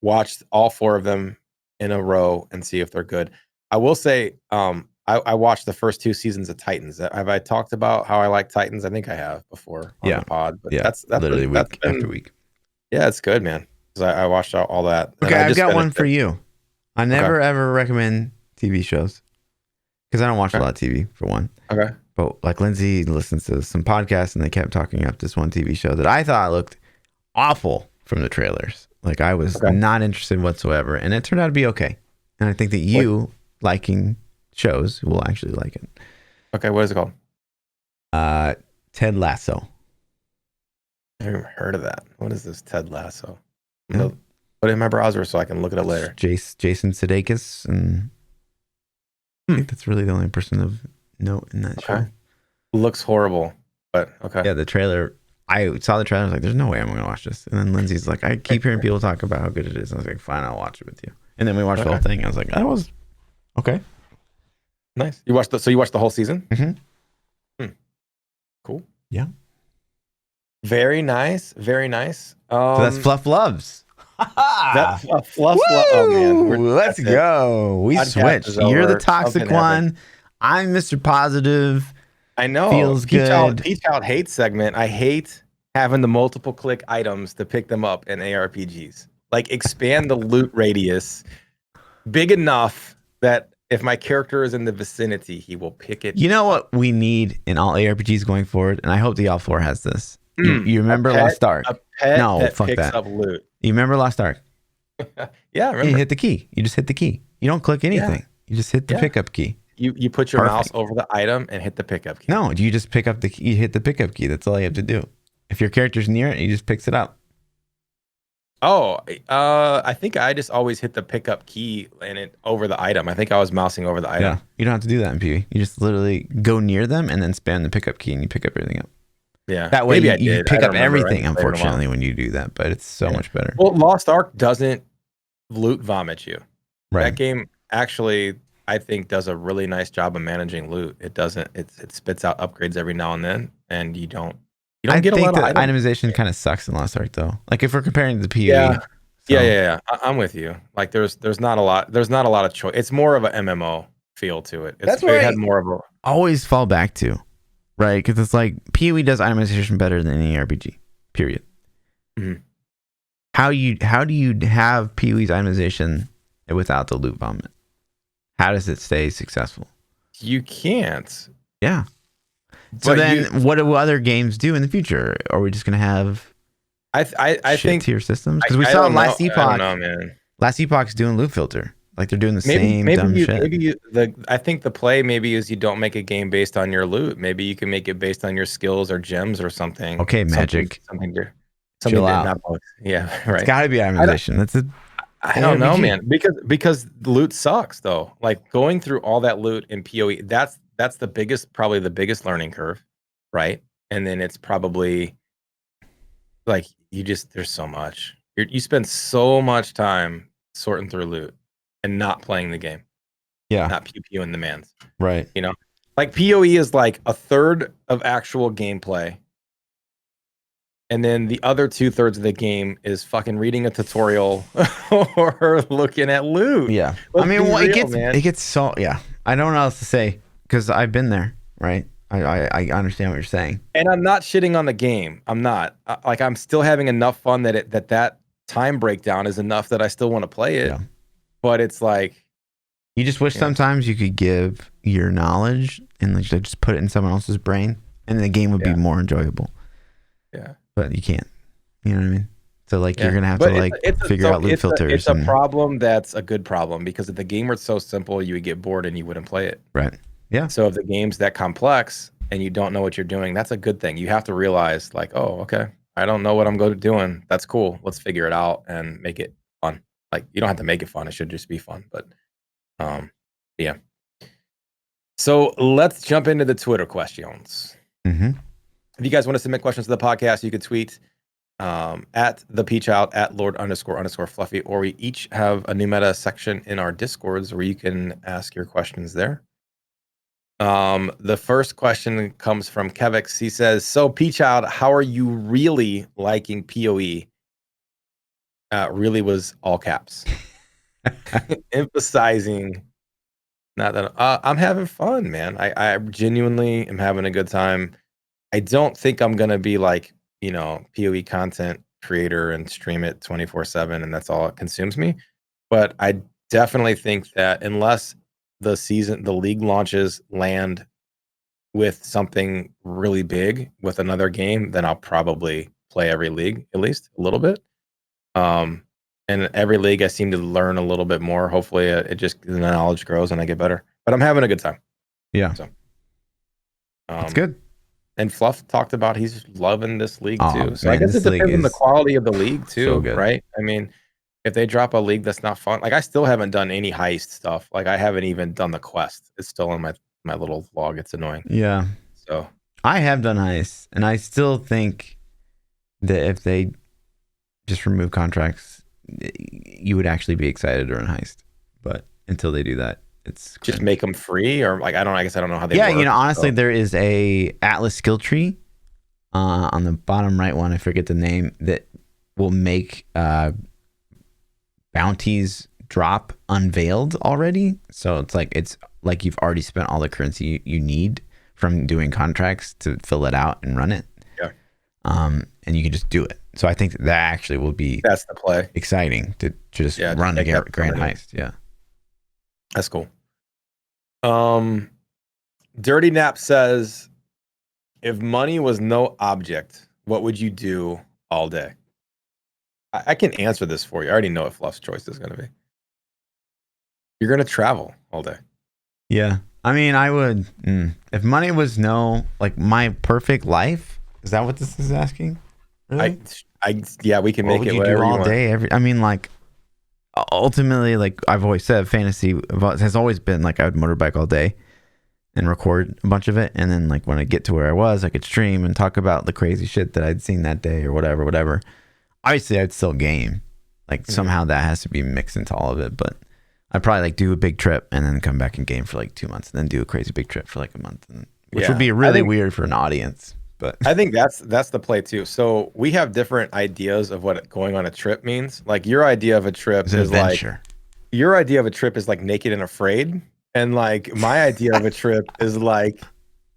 watch all 4 of them in a row and see if they're good. I will say, I watched the first 2 seasons of Titans. Have I talked about how I like Titans? I think I have before on the pod. But that's literally week after week. Yeah, it's good, man. Because I watched all that. Okay, I've got one for you. I never ever recommend TV shows because I don't watch a lot of TV, for one. Okay. But like Lindsay listens to some podcasts, and they kept talking up this one TV show that I thought looked awful from the trailers. Like I was not interested whatsoever, and it turned out to be okay. And I think that you liking shows will actually like it. Okay, what is it called? Ted Lasso. I haven't heard of that. What is this Ted Lasso? Put it in my browser so I can look at it later. Jason Sudeikis, and I think that's really the only person of note in that show. Looks horrible, but okay. Yeah, the trailer. I saw the trailer. I was like, "There's no way I'm going to watch this." And then Lindsay's like, "I keep hearing people talk about how good it is." I was like, "Fine, I'll watch it with you." And then we watched the whole thing. I was like, "That was okay." Nice. You watched the whole season? Mm-hmm. Cool. Yeah. Very nice. Very nice. So that's Fluff Loves. That's Fluff. Oh man, let's go. We switched. You're the toxic one. I'm Mr. Positive. I know. Feels good. P-Child hate segment. I hate having the multiple click items to pick them up in ARPGs. Like, expand the loot radius big enough that if my character is in the vicinity, he will pick it. You know what we need in all ARPGs going forward, and I hope the All4 has this. You remember Lost Ark? A pet that fuck picks that. up loot. You remember Lost Ark? Yeah, I remember. You hit the key. You just hit the key. You don't click anything. Yeah. You just hit the pickup key. You put your mouse over the item and hit the pickup key. No, you just pick up the key. You hit the pickup key. That's all you have to do. If your character's near it, he just picks it up. Oh, I think I just always hit the pickup key and it over the item. I think I was mousing over the item. Yeah, you don't have to do that in PvE. You just literally go near them and then spam the pickup key and you pick up everything up. Yeah, that way you pick up everything. Unfortunately, when you do that, but it's so much better. Well, Lost Ark doesn't loot vomit you. Right. That game actually, I think, does a really nice job of managing loot. It doesn't. It spits out upgrades every now and then, and you don't get a lot of items. Itemization kind of sucks in Lost Ark, though. Like if we're comparing the PvE So, Yeah. I'm with you. Like there's not a lot of choice. It's more of an MMO feel to it. that's It what had I more of a always fall back to, right? Because it's like PoE does itemization better than any RPG. Period. Mhm. How do you have PoE's itemization without the loot vomit? How does it stay successful? You can't. Yeah. So But then, what do other games do in the future? Are we just gonna have I shit think tier systems? Because we I saw don't know. Last I don't Epoch. know, man. Last Epoch's doing loot filter. Like they're doing the same dumb shit. I think the play maybe is you don't make a game based on your loot. Maybe you can make it based on your skills or gems or something. Okay, Magic. Something Chill that out. not both. Yeah, It's right. got to be itemization. That's a I don't know, ARPG. man. Because loot sucks though. Like going through all that loot in PoE, that's probably the biggest learning curve, right? And then it's probably like there's so much. You spend so much time sorting through loot and not playing the game, Yeah. not pew in the mans. Right. You know, like PoE is like a third of actual gameplay. And then the other 2/3 of the game is fucking reading a tutorial or looking at loot. Yeah. Let's I mean, be well, real, man. it gets so, yeah. I don't know what else to say because I've been there, right? I understand what you're saying. And I'm not shitting on the game. I'm not. Like I'm still having enough fun that time breakdown is enough that I still want to play it. Yeah. But it's like You just wish sometimes you could give your knowledge and like just put it in someone else's brain and the game would be more enjoyable. Yeah. But you can't. You know what I mean? So like you're gonna have to like figure out loot filters. It's a problem that's a good problem because if the game were so simple, you would get bored and you wouldn't play it. Right. Yeah. So if the game's that complex and you don't know what you're doing, that's a good thing. You have to realize like, oh, okay, I don't know what I'm going to doing. That's cool. Let's figure it out and make it fun. Like you don't have to make it fun. It should just be fun. But yeah. So let's jump into the Twitter questions. Mm-hmm. If you guys want to submit questions to the podcast, you could tweet at the Peachout, at Lord__Fluffy, or we each have a new meta section in our Discords where you can ask your questions there. The first question comes from Kevix. He says, so Peachout, how are you really liking PoE? Really was all caps. Emphasizing not that I'm having fun, man. I genuinely am having a good time. I don't think I'm gonna be like, PoE content creator and stream it 24/7 and that's all it consumes me. But I definitely think that unless the league launches land with something really big with another game, then I'll probably play every league at least a little bit. And every league I seem to learn a little bit more. Hopefully the knowledge grows and I get better. But I'm having a good time. Yeah. So it's good. And Fluff talked about he's loving this league too. So I guess it this depends on the quality of the league too, so right? I mean, if they drop a league that's not fun, like I still haven't done any heist stuff. Like I haven't even done the quest. It's still in my little log. It's annoying. Yeah. So I have done heists, and I still think that if they just remove contracts, you would actually be excited to run heist. But until they do that, it's just make them free, or like I guess I don't know how they. Yeah, work, honestly, there is a Atlas skill tree on the bottom right one. I forget the name that will make bounties drop unveiled already. So it's like you've already spent all the currency you need from doing contracts to fill it out and run it. Yeah. And you can just do it. So I think that actually will be that's the play. Exciting to just run a grand heist. Yeah. That's cool. Dirty Nap says, if money was no object, what would you do all day? I can answer this for you. I already know what Fluff's choice is going to be. You're going to travel all day. Yeah. I mean, I would, if money was my perfect life, is that what this is asking? Really? Yeah, we can make it whatever you want. All day, ultimately, like I've always said, fantasy has always been like I would motorbike all day and record a bunch of it, and then like when I get to where I was, I could stream and talk about the crazy shit that I'd seen that day or whatever. Obviously, I'd still game. Like somehow that has to be mixed into all of it, but I'd probably like do a big trip and then come back and game for like 2 months, and then do a crazy big trip for like a month, which would be really weird for an audience. But I think that's the play too. So we have different ideas of what going on a trip means. Like your idea of a trip it's an is like adventure. your idea of a trip is like Naked and Afraid, and like my idea of a trip is like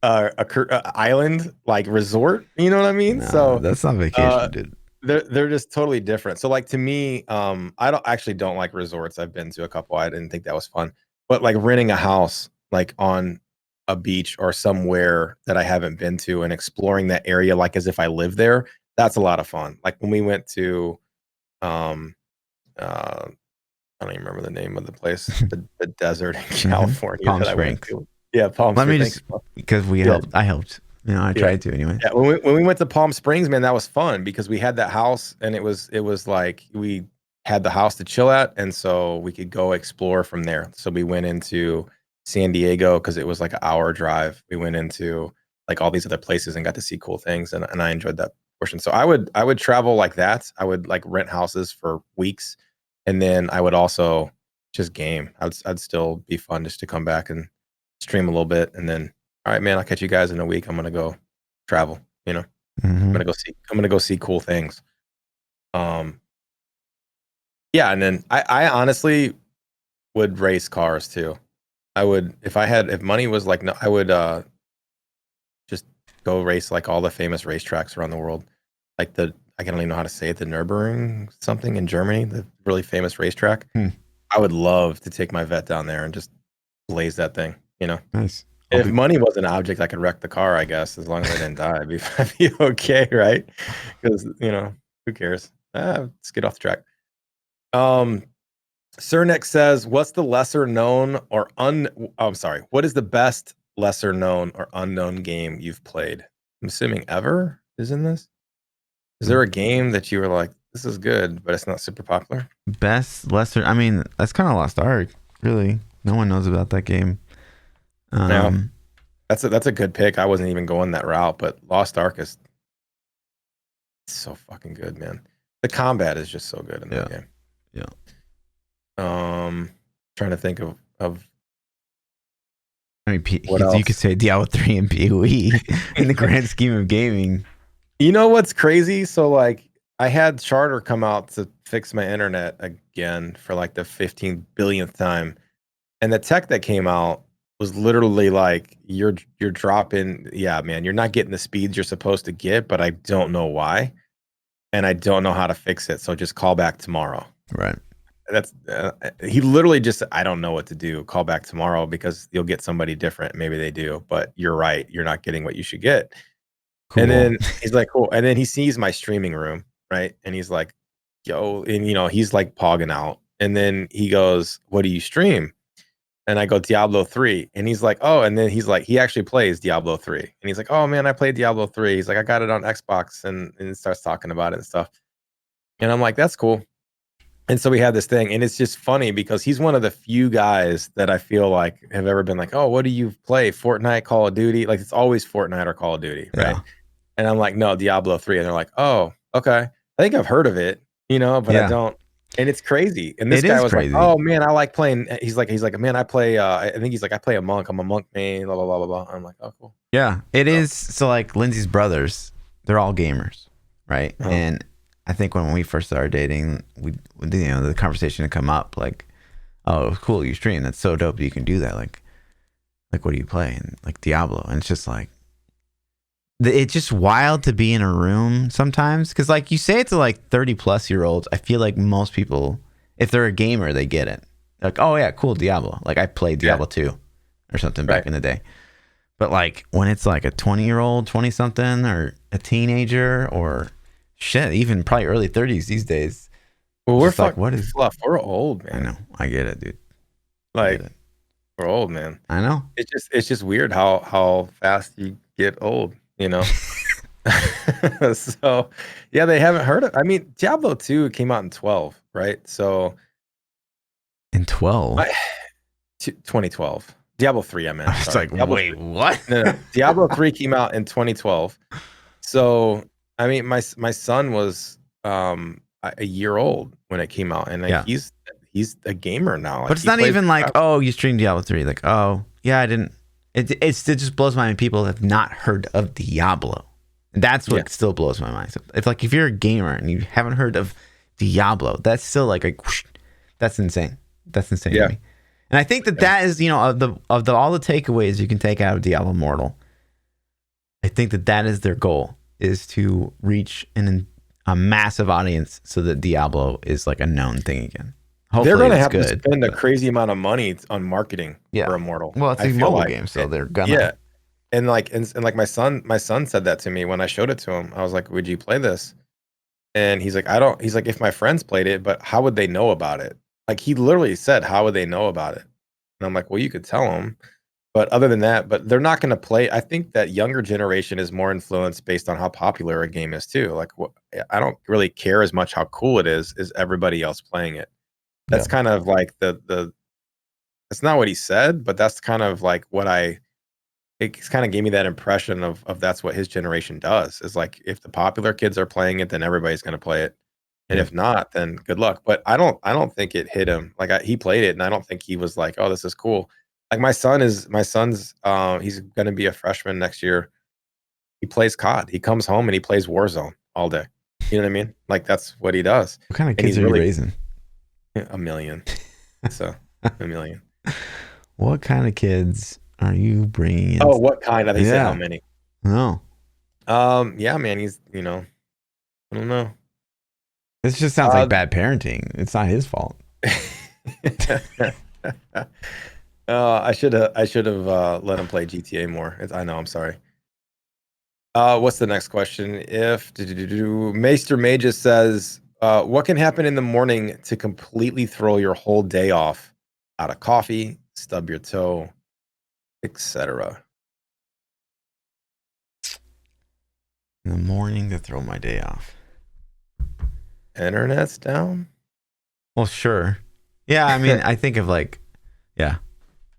a island like resort. You know what I mean? No, So that's not vacation, dude. they're just totally different. So like to me, I don't like resorts. I've been to a couple. I didn't think that was fun. But like renting a house like on a beach or somewhere that I haven't been to and exploring that area like as if I live there, that's a lot of fun. Like when we went to um I don't even remember the name of the place, the desert in California Palm that I went Springs. to. Yeah, Palm Let me Springs. just because we Yeah. helped. I helped. I Yeah. tried to anyway. Yeah, when we went to Palm Springs, man, that was fun because we had that house and it was like we had the house to chill at, and so we could go explore from there. So we went into San Diego because it was like an hour drive. We went into like all these other places and got to see cool things, and I enjoyed that portion. So I would travel like that. I would like rent houses for weeks, and then I would also just game. I'd still be fun just to come back and stream a little bit, and then all right, man, I'll catch you guys in a week. I'm gonna go travel. I'm gonna go see cool things. Yeah, and then I honestly would race cars too. I would if money was like no, I would just go race like all the famous racetracks around the world. Like I don't even know how to say it, the Nürburgring something in Germany, the really famous racetrack. I would love to take my vet down there and just blaze that thing, Nice. If money was an object, I could wreck the car, I guess, as long as I didn't die. I'd be okay, right? Because, who cares? Let's get off the track. Cernex says, what's the lesser known or what is the best lesser known or unknown game you've played? I'm assuming ever is in this. Is there a game that you were like, this is good, but it's not super popular? Best lesser. I mean, that's kind of Lost Ark. Really, no one knows about that game. Yeah, that's a good pick. I wasn't even going that route, but Lost Ark is so fucking good, man. The combat is just so good in that game. Yeah. Trying to think of. I mean, what else? You could say Diablo 3 and PoE in the grand scheme of gaming. You know what's crazy? So like, I had Charter come out to fix my internet again for like the 15 billionth time, and the tech that came out was literally like you're dropping, yeah, man, you're not getting the speeds you're supposed to get, but I don't know why, and I don't know how to fix it. So just call back tomorrow. Right. That's he literally just, I don't know what to do. Call back tomorrow because you'll get somebody different. Maybe they do, but you're right. You're not getting what you should get. Cool. And then he's like, cool. And then he sees my streaming room, right? And he's like, yo, and he's like pogging out. And then he goes, what do you stream? And I go, Diablo 3. And he's like, oh, and then he's like, he actually plays Diablo 3. And he's like, oh man, I played Diablo 3. He's like, I got it on Xbox, and starts talking about it and stuff. And I'm like, that's cool. And so we had this thing, and it's just funny because he's one of the few guys that I feel like have ever been like, oh, what do you play? Fortnite, Call of Duty? Like it's always Fortnite or Call of Duty, right? Yeah. And I'm like, no, Diablo 3. And they're like, oh, okay. I think I've heard of it, but I don't. And it's crazy. And this guy was crazy. Like, oh man, I like playing. He's like, man, I play, I think he's like, I play a monk. I'm a monk main, blah, blah, blah, blah, blah. I'm like, oh, cool. Yeah, it is. So like Lindsay's brothers, they're all gamers, right? Oh. And I think when we first started dating, the conversation had come up like, oh, cool, you stream. That's so dope. You can do that. Like what do you play? And like Diablo. And it's just like, it's just wild to be in a room sometimes. Cause like you say it to like 30+-year-olds. I feel like most people, if they're a gamer, they get it. They're like, oh yeah, cool, Diablo. Like I played Diablo 2 or something back in the day. But like when it's like a 20-year-old, 20-something, or a teenager, or shit, even probably early 30s these days. Well, we're like, what is fluff? We're old, man. I know. I get it, dude. Like we're old, man. I know. It's just weird how fast you get old, So yeah, they haven't heard of. I mean, Diablo 2 came out in 12, right? So in 12, 2012. Diablo 3, I meant. I was like, Diablo wait, 3. what? No. Diablo 3 came out in 2012. So I mean, my son was a year old when it came out, and like, he's a gamer now. Like, but it's not even like, oh, you streamed Diablo 3. Like, oh, yeah, I didn't. It just blows my mind. People have not heard of Diablo. And that's what Yeah. still blows my mind. So if you're a gamer and you haven't heard of Diablo, that's still like a whoosh, that's insane. That's insane Yeah. to me. And I think that is, of the all the takeaways you can take out of Diablo Immortal. I think that is their goal, is to reach a massive audience so that Diablo is like a known thing again. Hopefully They're gonna it's have good, to spend a but- crazy amount of money on marketing Yeah. for Immortal. Well, it's I a feel mobile like. game, so they're gonna. Yeah. And like my son said that to me when I showed it to him. I was like, "Would you play this?" And he's like, "I don't." He's like, "If my friends played it, but how would they know about it?" Like he literally said, "How would they know about it?" And I'm like, "Well, you could tell them." But other than that, but they're not going to play. I think that younger generation is more influenced based on how popular a game is too. Like, I don't really care as much how cool it is as everybody else playing it. That's kind of like the. That's not what he said, but that's kind of like what it kind of gave me that impression of that's what his generation does. Is like if the popular kids are playing it, then everybody's going to play it, and if not, then good luck. But I don't think it hit him. Like he played it, and I don't think he was like, "Oh, this is cool." Like my son's he's going to be a freshman next year. He plays COD. He comes home and he plays Warzone all day. You know what I mean? Like that's what he does. What kind of And kids he's are you really- raising? A million. So a million. What kind of kids are you bringing in? Oh, what kind? I think say how Yeah. many. No, Yeah, man. He's I don't know. this just sounds like bad parenting. It's not his fault. I should have let him play GTA more. I know. I'm sorry. What's the next question? Maester Magus says, what can happen in the morning to completely throw your whole day off? Out of coffee, stub your toe, etc. In the morning to throw my day off. Internet's down. Well, sure. Yeah, I mean, I think of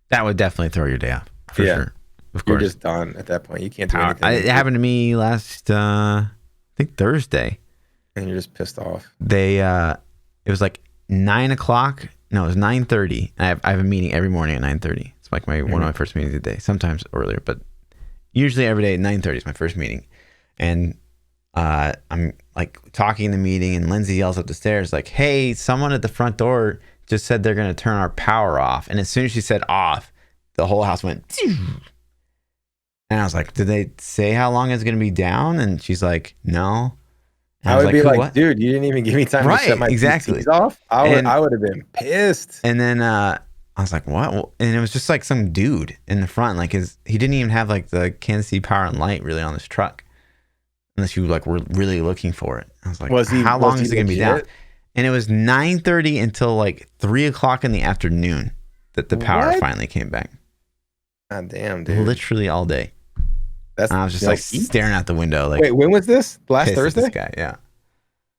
that would definitely throw your day off for sure. Of You're course, just done at that point. You can't do anything. it happened to me last, I think Thursday. And you're just pissed off. It was like 9 o'clock. No, it was 9:30. I have a meeting every morning at 9:30. It's like one of my first meetings of the day. Sometimes earlier, but usually every day at 9:30 is my first meeting. And I'm like talking in the meeting, and Lindsay yells up the stairs like, "Hey, someone at the front door just said they're going to turn our power off." And as soon as she said off, the whole house went. And I was like, "Did they say how long it's going to be down?" And she's like, "No." And I would be like, "What?" dude, you didn't even give me time to shut my exactly. PCs off. I would have been pissed. And then I was like, "What?" Well, and it was just like some dude in the front, like he didn't even have like the Kansas City Power and Light really on his truck, unless you like were really looking for it. I was like, "How long is it gonna be down?" And it was 9:30 until like 3 o'clock in the afternoon that the power finally came back. God damn, dude! Literally all day. I was just like staring out the window. Like, wait, when was this? Last pissed at Thursday? this guy, yeah.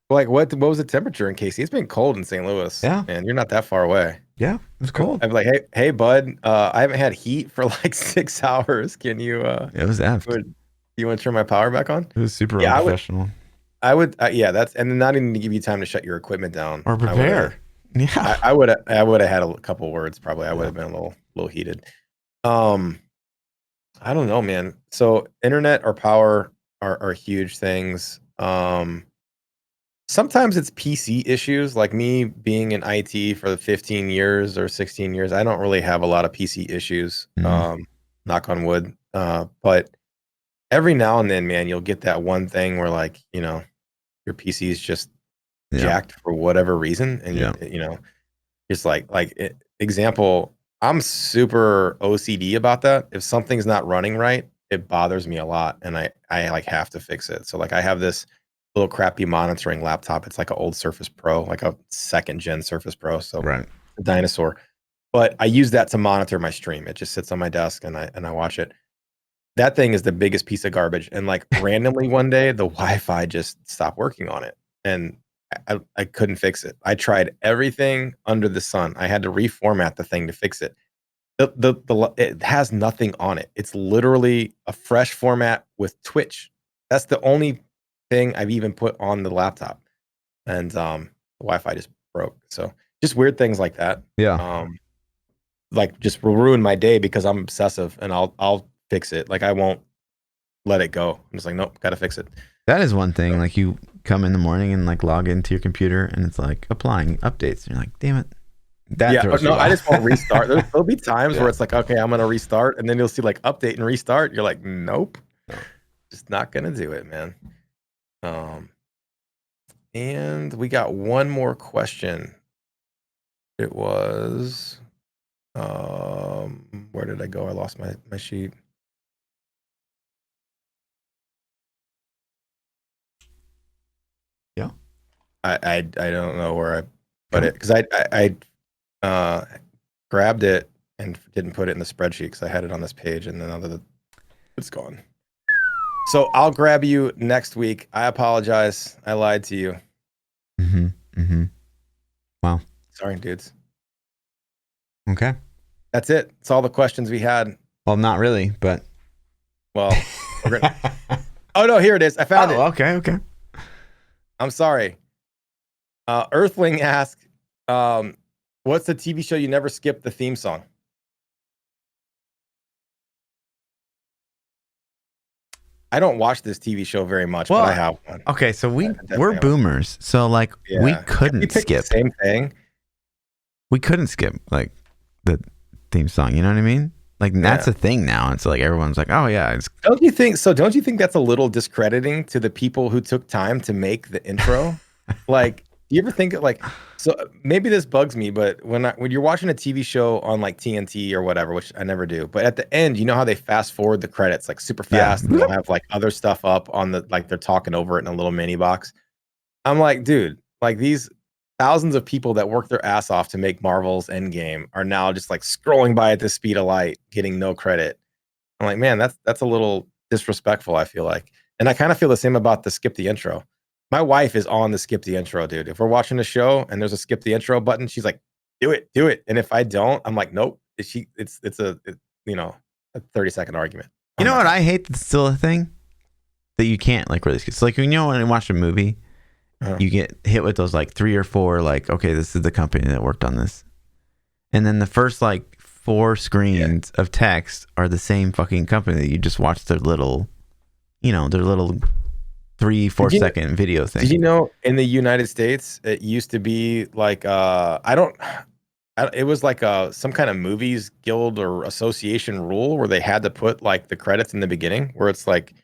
Like, what was the temperature in KC? It's been cold in St. Louis. Yeah. Man, you're not that far away. Yeah, it was cold. I'd be like, hey, bud, I haven't had heat for like 6 hours. Can you? It was effed. You want to turn my power back on? It was super unprofessional. I would, that's, and then not even to give you time to shut your equipment down or prepare. I would have had a couple words probably. I would have been a little heated. I don't know, man. So internet or power are huge things. Sometimes it's PC issues, like me being in IT for the 15 years or 16 years. I don't really have a lot of PC issues. Knock on wood. But every now and then, man, you'll get that one thing where like, your PC is just jacked for whatever reason. And just example, I'm super OCD about that. If something's not running right, it bothers me a lot. And I like have to fix it. So like I have this little crappy monitoring laptop. It's like an old Surface Pro, like a 2nd gen Surface Pro. So a dinosaur. But I use that to monitor my stream. It just sits on my desk and I watch it. That thing is the biggest piece of garbage. And like randomly one day, the Wi-Fi just stopped working on it. And I couldn't fix it. I tried everything under the sun. I had to reformat the thing to fix it. It has nothing on it. It's literally a fresh format with Twitch. That's the only thing I've even put on the laptop. And the Wi-Fi just broke. So just weird things like that. Yeah. Like just will ruin my day because I'm obsessive and I'll fix it. Like I won't let it go. I'm just like, nope, gotta fix it. That is one thing. Like you come in the morning and like log into your computer and it's like applying updates. And you're like, damn it. That Yeah, throws no, you I off. just won't restart. There'll be times where it's like, okay, I'm gonna restart, and then you'll see like update and restart. You're like, nope, just not gonna do it, man. And we got one more question. It was, where did I go? I lost my sheet. Yeah. I don't know where I put it because I grabbed it and didn't put it in the spreadsheet because I had it on this page, and then it's gone. So I'll grab you next week. I apologize. I lied to you. Wow. Sorry, dudes. Okay. That's it. It's all the questions we had. Well, not really, but. Well, we're gonna. Oh no, here it is. I found it. Okay. I'm sorry. Earthling asked, what's the TV show you never skipped the theme song? I don't watch this TV show very much, but I have one. Okay, so we're Definitely. boomers, so like we Yeah. couldn't We picked skip. the same thing. We couldn't skip like the theme song. You know what I mean? Like that's a thing now. It's like everyone's like, oh yeah, it's Don't you think that's a little discrediting to the people who took time to make the intro? Like, do you ever think like, so maybe this bugs me, but when you're watching a TV show on like TNT or whatever, which I never do, but at the end, you know how they fast forward the credits like super fast, and they'll have like other stuff up on the, like they're talking over it in a little mini box. I'm like, dude, like these thousands of people that work their ass off to make Marvel's Endgame are now just like scrolling by at the speed of light, getting no credit. I'm like, man, that's a little disrespectful, I feel like. And I kind of feel the same about the skip the intro. My wife is on the skip the intro, dude. If we're watching a show and there's a skip the intro button, she's like, do it. And if I don't, I'm like, nope. It's a 30-second argument. You know what I hate that's still a thing? That you can't like really skip. It's like, you know, when you watch a movie, you get hit with those like 3 or 4, like, okay, this is the company that worked on this. And then the first like 4 screens of text are the same fucking company that you just watched their little 3-4 second video thing. Did you know in the United States, it used to be like, it was like some kind of movies guild or association rule where they had to put like the credits in the beginning, where it's like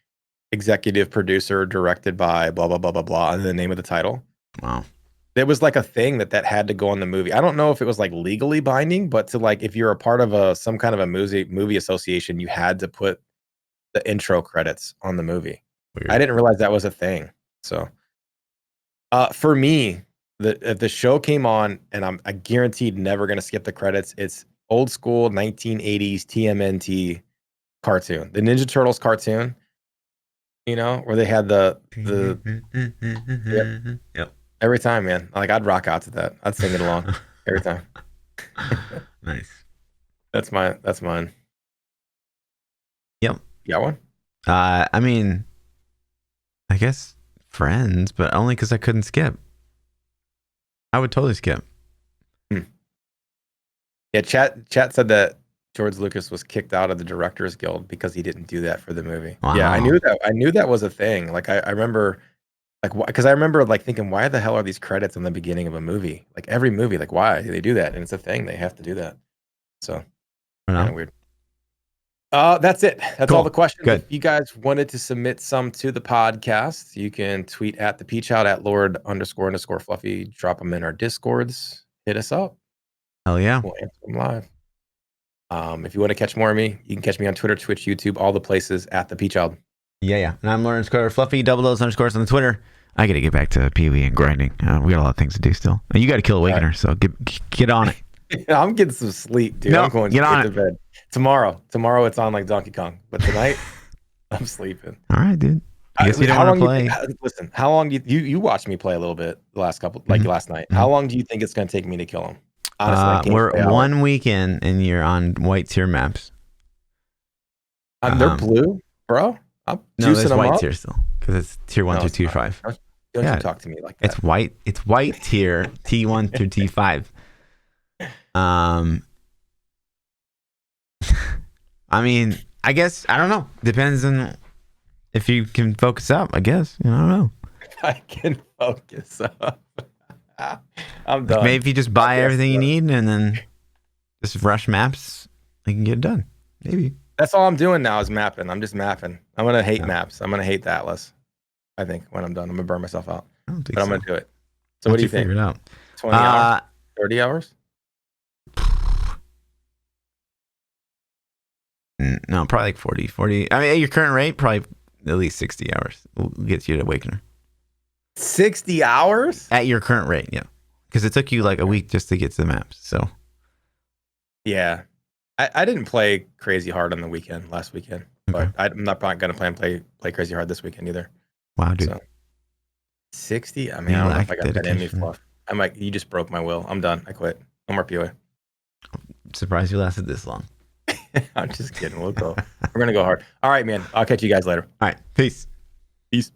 executive producer directed by blah, blah, blah, blah, blah, and the name of the title. Wow. It was like a thing that had to go in the movie. I don't know if it was like legally binding, but to like, if you're a part of some kind of a movie association, you had to put the intro credits on the movie. Weird. I didn't realize that was a thing. So, for me, if the show came on and I guaranteed never going to skip the credits, it's old school 1980s TMNT cartoon, the Ninja Turtles cartoon. You know, where they had the yep. Every time, man. Like I'd rock out to that. I'd sing it along every time. Nice. That's mine. Yep. You got one? I mean, I guess Friends, but only because I couldn't skip. I would totally skip. Yeah, chat said that George Lucas was kicked out of the Directors Guild because he didn't do that for the movie. Wow. Yeah, I knew that was a thing. Like I remember, like, because I remember like thinking, why the hell are these credits in the beginning of a movie? Like every movie, like why do they do that? And it's a thing; they have to do that. So kind of weird. That's it. That's cool. All the questions. Good. If you guys wanted to submit some to the podcast, you can tweet at the Peach Out at Lord__Fluffy. Drop them in our Discords. Hit us up. Hell yeah. We'll answer them live. If you want to catch more of me, you can catch me on Twitter, Twitch, YouTube, all the places at the Peach Out. Yeah. And I'm Lord_Fluffy, __ on the Twitter. I got to get back to PoE and grinding. We got a lot of things to do still. And you got to kill Awakener, so get on it. I'm getting some sleep, dude. No, I'm going to bed. Tomorrow it's on like Donkey Kong, but tonight I'm sleeping. All right, dude. I guess you don't want to play. Listen, how long you watched me play a little bit the last couple, like last night. How long do you think it's going to take me to kill him? Honestly, we're 1 week in, and you're on white tier maps. They're blue, bro. I'm no, there's them white up. tier still because it's tier 1 through tier 5. Don't you talk to me like that? It's white. It's white tier T1 through T5. I mean, I guess I don't know. Depends on If you can focus up, I guess. I don't know. I can focus up. I'm done. Maybe if you just buy guess everything you so. need and then just rush maps, you can get it done. Maybe. That's all I'm doing now is mapping. I'm just mapping. I'm gonna hate Yeah. maps. I'm gonna hate the Atlas. I think when I'm done, I'm gonna burn myself out. I don't think But I'm so. gonna do it. So what do you think? Figure it out. 20 hours? 30 hours? No, probably like 40. I mean, at your current rate, probably at least 60 hours will get you to Awakener. 60 hours? At your current rate, yeah. Because it took you like a week just to get to the maps. So, Yeah. I didn't play crazy hard on the weekend last weekend, but Okay. I'm not gonna play crazy hard this weekend either. wow, dude. So 60? I mean, You I don't know lack if I got that in me, dedication. Fluff. I'm like, you just broke my will. I'm done. I quit. No more POA. Surprised you lasted this long. I'm just kidding. We'll go. We're gonna go hard. All right, man. I'll catch you guys later. All right. Peace. Peace.